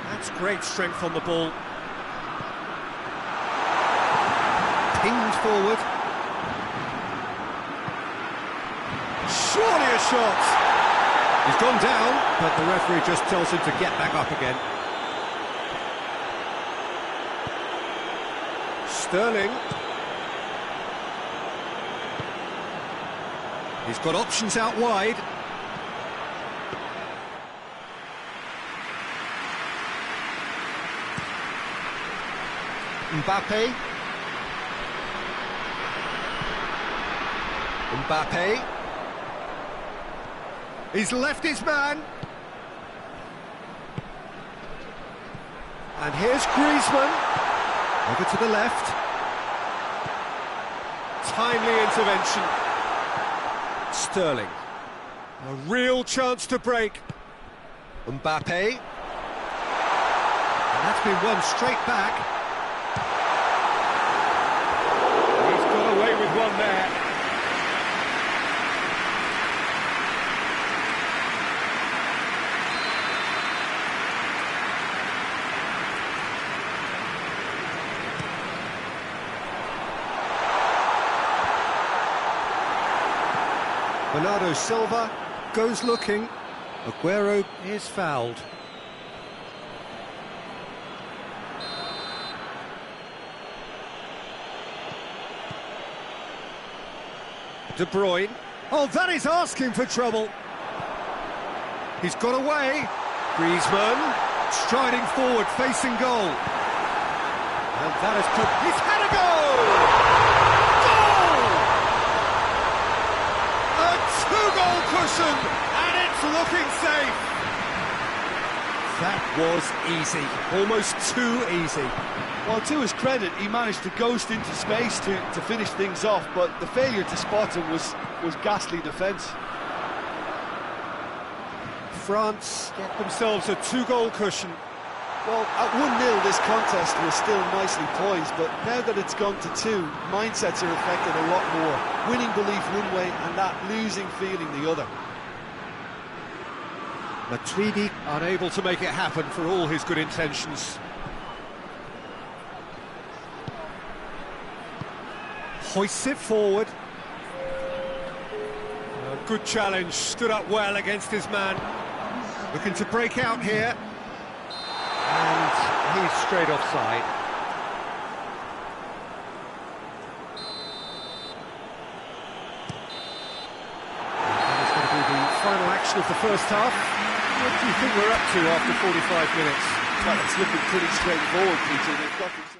That's great strength on the ball. Pinged forward. Surely a shot. He's gone down, but the referee just tells him to get back up again. Sterling. He's got options out wide. Mbappe. Mbappe. He's left his man. And here's Griezmann. Over to the left. Timely intervention. Sterling. A real chance to break. Mbappe. And that's been won straight back. He's got away with one there. Bernardo Silva goes looking. Aguero is fouled. De Bruyne. Oh, that is asking for trouble. He's got away. Griezmann striding forward, facing goal. And that has put... He's had a goal! Goal! A two-goal cushion, and it's looking safe. That was easy, almost too easy. Well, to his credit, he managed to ghost into space to finish things off, but the failure to spot him was ghastly defence. France get themselves a two-goal cushion. Well, at 1-0 this contest was still nicely poised, but now that it's gone to 2, mindsets are affected a lot more. Winning belief one way and that losing feeling the other. Matuidi unable to make it happen for all his good intentions. Hoists it forward. A good challenge, stood up well against his man. Looking to break out here. And he's straight offside. That is going to be the final action of the first half. What do you think we're up to after 45 minutes? Well, it's looking pretty straightforward, Peter. They've got themselves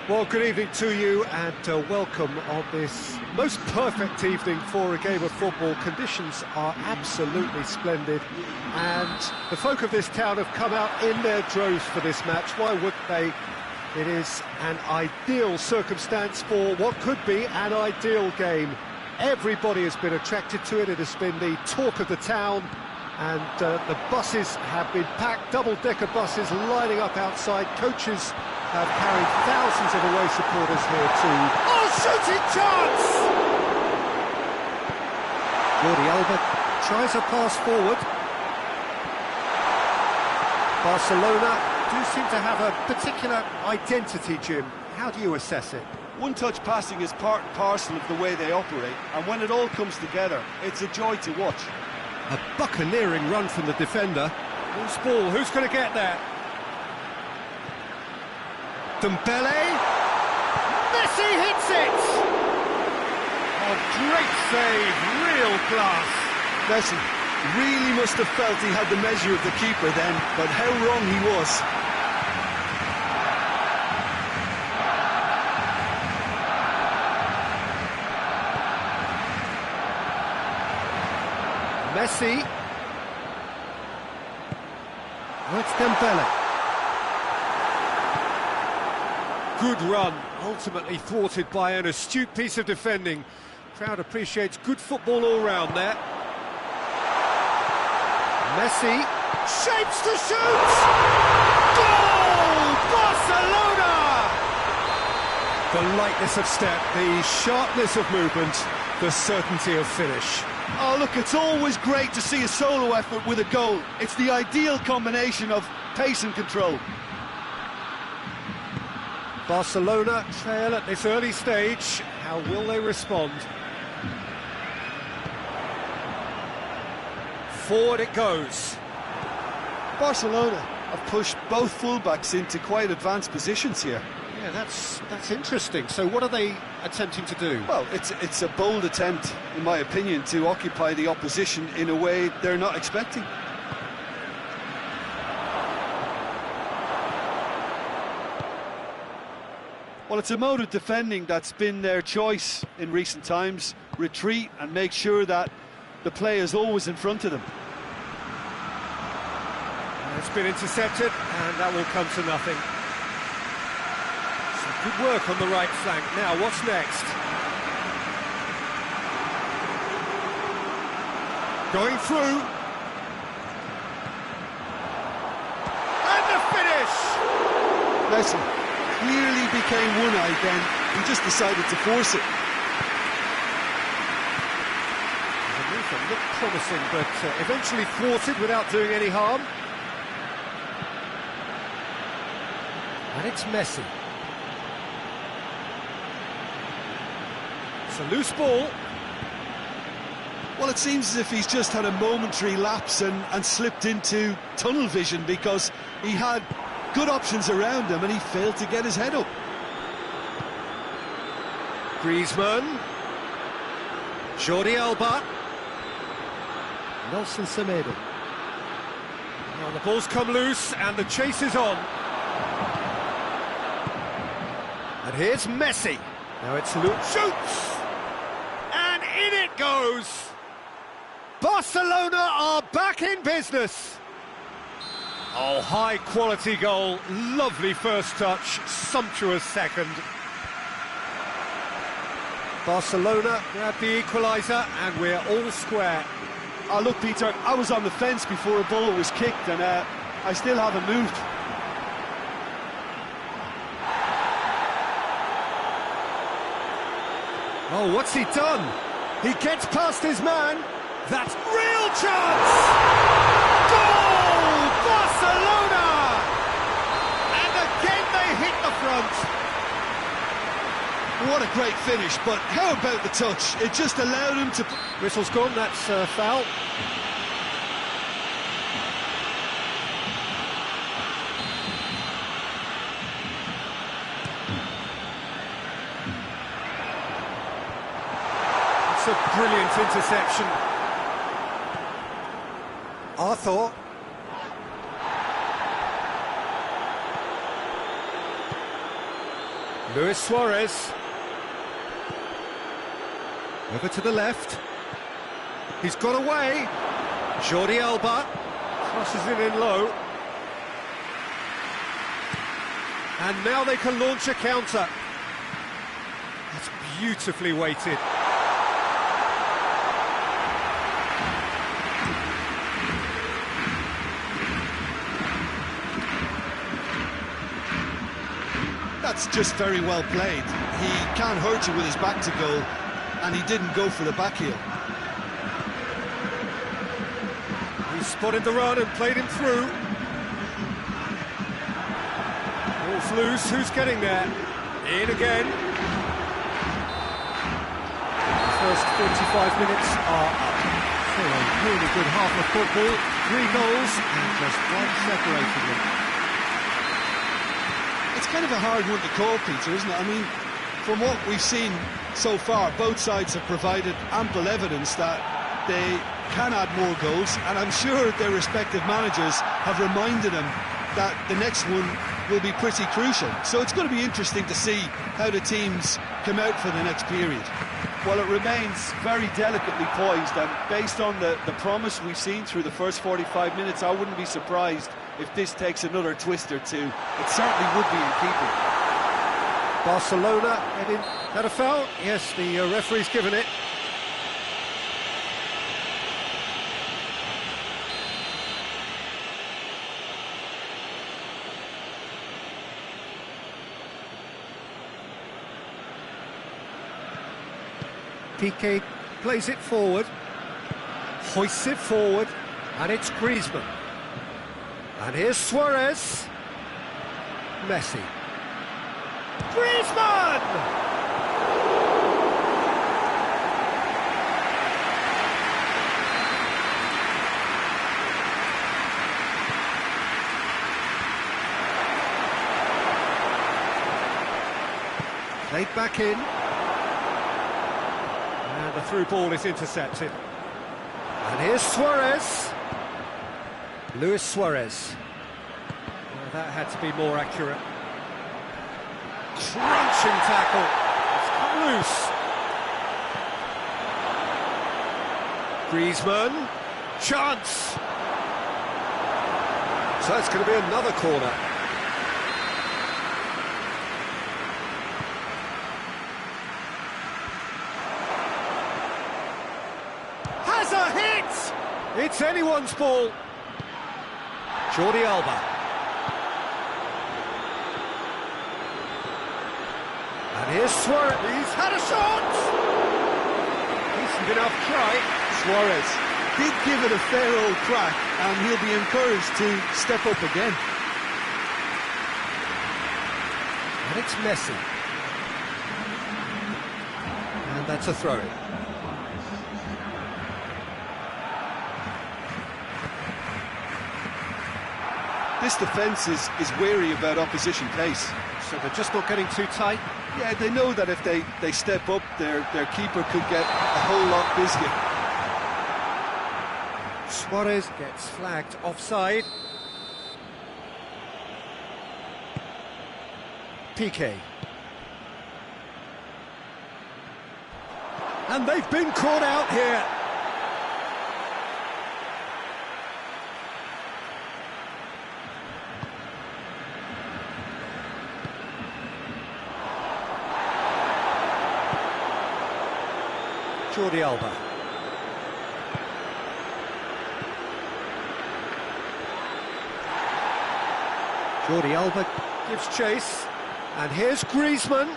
Well, good evening to you and welcome on this most perfect evening for a game of football. Conditions are absolutely splendid and the folk of this town have come out in their droves for this match. Why wouldn't they? It is an ideal circumstance for what could be an ideal game. Everybody has been attracted to it. It has been the talk of the town and the buses have been packed, double-decker buses lining up outside. Coaches have carried thousands of away supporters here too. Oh, shooting chance! Jordi Alba tries a pass forward. Barcelona do seem to have a particular identity, Jim. How do you assess it? One-touch passing is part and parcel of the way they operate, and when it all comes together, it's a joy to watch. A buccaneering run from the defender. Loose ball, who's going to get there? Dembele. Messi hits it! Oh, great save, real class. Messi really must have felt he had the measure of the keeper then, but how wrong he was. Messi. Oh, it's Dembele. Good run, ultimately thwarted by an astute piece of defending. Crowd appreciates good football all round there. Messi shapes to shoot! Goal! Barcelona! The lightness of step, the sharpness of movement, the certainty of finish. Oh, look, it's always great to see a solo effort with a goal. It's the ideal combination of pace and control. Barcelona trail at this early stage. How will they respond? Forward it goes. Barcelona have pushed both fullbacks into quite advanced positions here. Yeah, that's interesting. So what are they attempting to do? Well, it's a bold attempt, in my opinion, to occupy the opposition in a way they're not expecting. Well, it's a mode of defending that's been their choice in recent times. Retreat and make sure that the play is always in front of them. It's been intercepted, and that will come to nothing. Some good work on the right flank. Now, what's next? Going through. And the finish! Messi clearly became one-eyed then. He just decided to force it. The movement looked promising, but eventually thwarted without doing any harm. And it's Messi. It's a loose ball. Well, it seems as if he's just had a momentary lapse and slipped into tunnel vision because he had good options around him and he failed to get his head up. Griezmann. Jordi Alba. Nelson Semedo. Well, the ball's come loose and the chase is on. And here's Messi. Now it's Luke. Shoots! And in it goes! Barcelona are back in business. Oh, high-quality goal. Lovely first touch. Sumptuous second. Barcelona grab the equaliser and we're all square. Oh, look, Peter, I was on the fence before a ball was kicked and I still haven't moved. Oh, what's he done? He gets past his man. That's real chance! Goal! Barcelona! And again they hit the front. What a great finish, but how about the touch? It just allowed him to... Whistle's gone, that's foul. It's a brilliant interception. Arthur. Luis Suarez. Over to the left. He's got away. Jordi Alba. Crosses it in low. And now they can launch a counter. That's beautifully weighted. That's just very well played. He can't hurt you with his back to goal, and he didn't go for the back heel. He spotted the run and played him through. Ball's loose, who's getting there? In again. The first 45 minutes are up. So a really good half of football, 3 goals and just one separating them. It's kind of a hard one to call, Peter, isn't it? I mean, from what we've seen so far, both sides have provided ample evidence that they can add more goals, and I'm sure their respective managers have reminded them that the next one will be pretty crucial. So it's going to be interesting to see how the teams come out for the next period. Well, it remains very delicately poised, and based on the promise we've seen through the first 45 minutes, I wouldn't be surprised if this takes another twist or two. It certainly would be in keeping. Barcelona heading. Had a foul? Yes, the referee's given it. Piqué plays it forward, hoists it forward, and it's Griezmann. And here's Suarez. Messi. Griezmann! Played back in. And the through ball is intercepted. And here's Suarez. Luis Suarez. Well, that had to be more accurate. Crunching tackle. It's come loose. Griezmann. Chance. So it's going to be another corner. Has a hit! It's anyone's ball. Jordi Alba. And here's Suarez. He's had a shot! Decent enough try. Suarez did give it a fair old crack, and he'll be encouraged to step up again. And it's Messi. And that's a throw-in. This defence is wary about opposition pace. So they're just not getting too tight? Yeah, they know that if they step up, their keeper could get a whole lot busier. Suarez gets flagged offside. Piqué. And they've been caught out here. Jordi Alba. Jordi Alba gives chase, and here's Griezmann.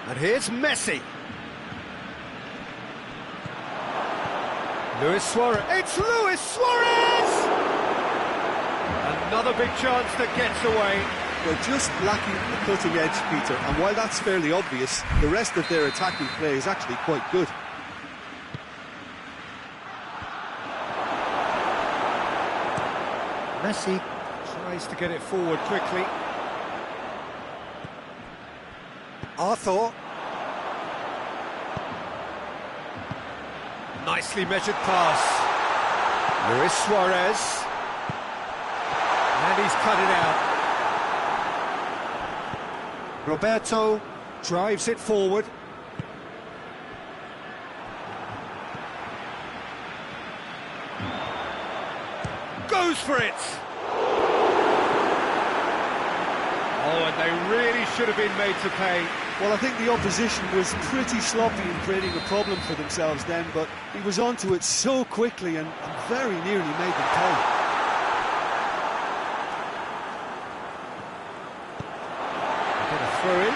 And here's Messi. Luis Suarez. It's Luis Suarez! Another big chance that gets away. They're just lacking the cutting edge, Peter, and while that's fairly obvious, the rest of their attacking play is actually quite good. Messi tries to get it forward quickly. Arthur. Nicely measured pass. Luis Suarez. And he's cut it out. Roberto drives it forward. Goes for it! Oh, and they really should have been made to pay. Well, I think the opposition was pretty sloppy in creating a problem for themselves then, but he was onto it so quickly and very nearly made them pay. Get a throw in.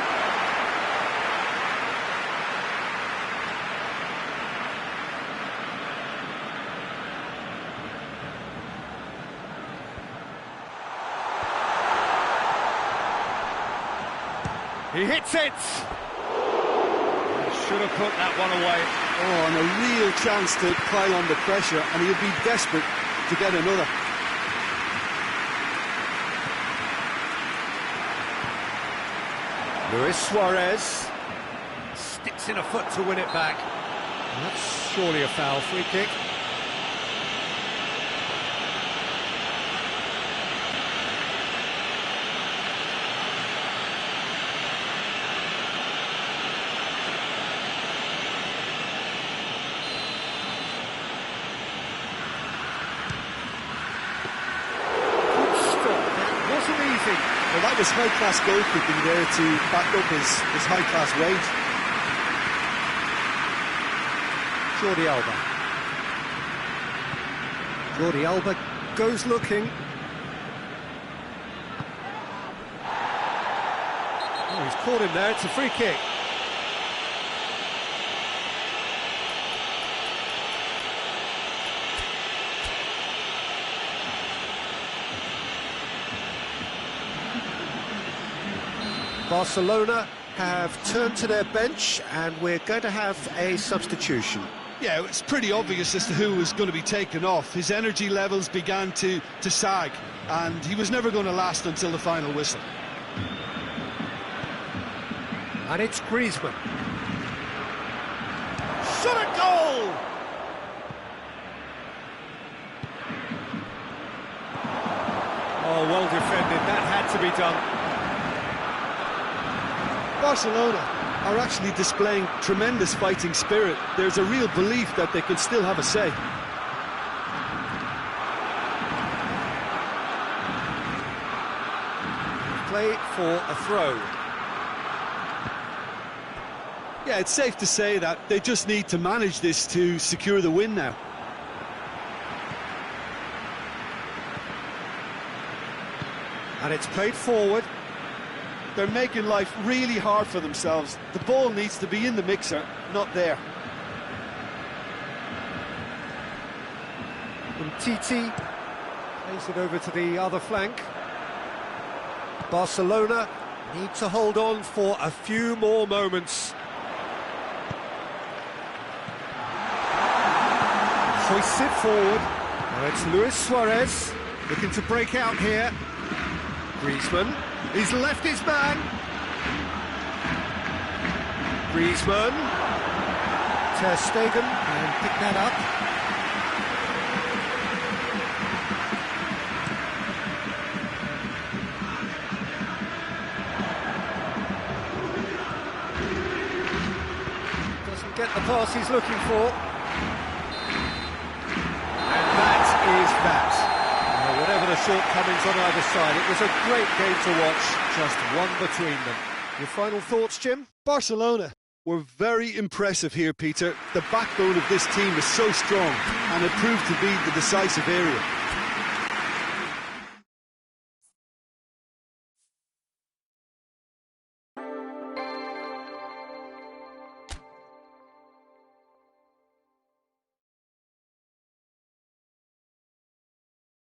He hits it! He should have put that one away. Oh, and a real chance to pile on the pressure, and he'll be desperate to get another. Luis Suarez sticks in a foot to win it back. And that's surely a foul. Free kick. Well, that was high-class goalkeeping there to back up his high-class wage. Jordi Alba goes looking. Oh, he's caught him there. It's a free kick. Barcelona have turned to their bench, and we're going to have a substitution. Yeah, it's pretty obvious as to who was going to be taken off. His energy levels began to sag, and he was never going to last until the final whistle. And it's Griezmann. Shot a goal! Oh, well defended. That had to be done. Barcelona are actually displaying tremendous fighting spirit. There's a real belief that they can still have a say. Play for a throw. Yeah, it's safe to say that they just need to manage this to secure the win now. And it's played forward. They're making life really hard for themselves. The ball needs to be in the mixer, not there. Titi plays it over to the other flank. Barcelona need to hold on for a few more moments. Hoists it forward. Now it's Luis Suarez looking to break out here. Griezmann, he's left his man. Griezmann, Ter Stegen can pick that up. Doesn't get the pass he's looking for. And that is that. Whatever the shortcomings on either side, it was a great game to watch, just one between them. Your final thoughts, Jim? Barcelona were very impressive here, Peter. The backbone of this team is so strong, and it proved to be the decisive area.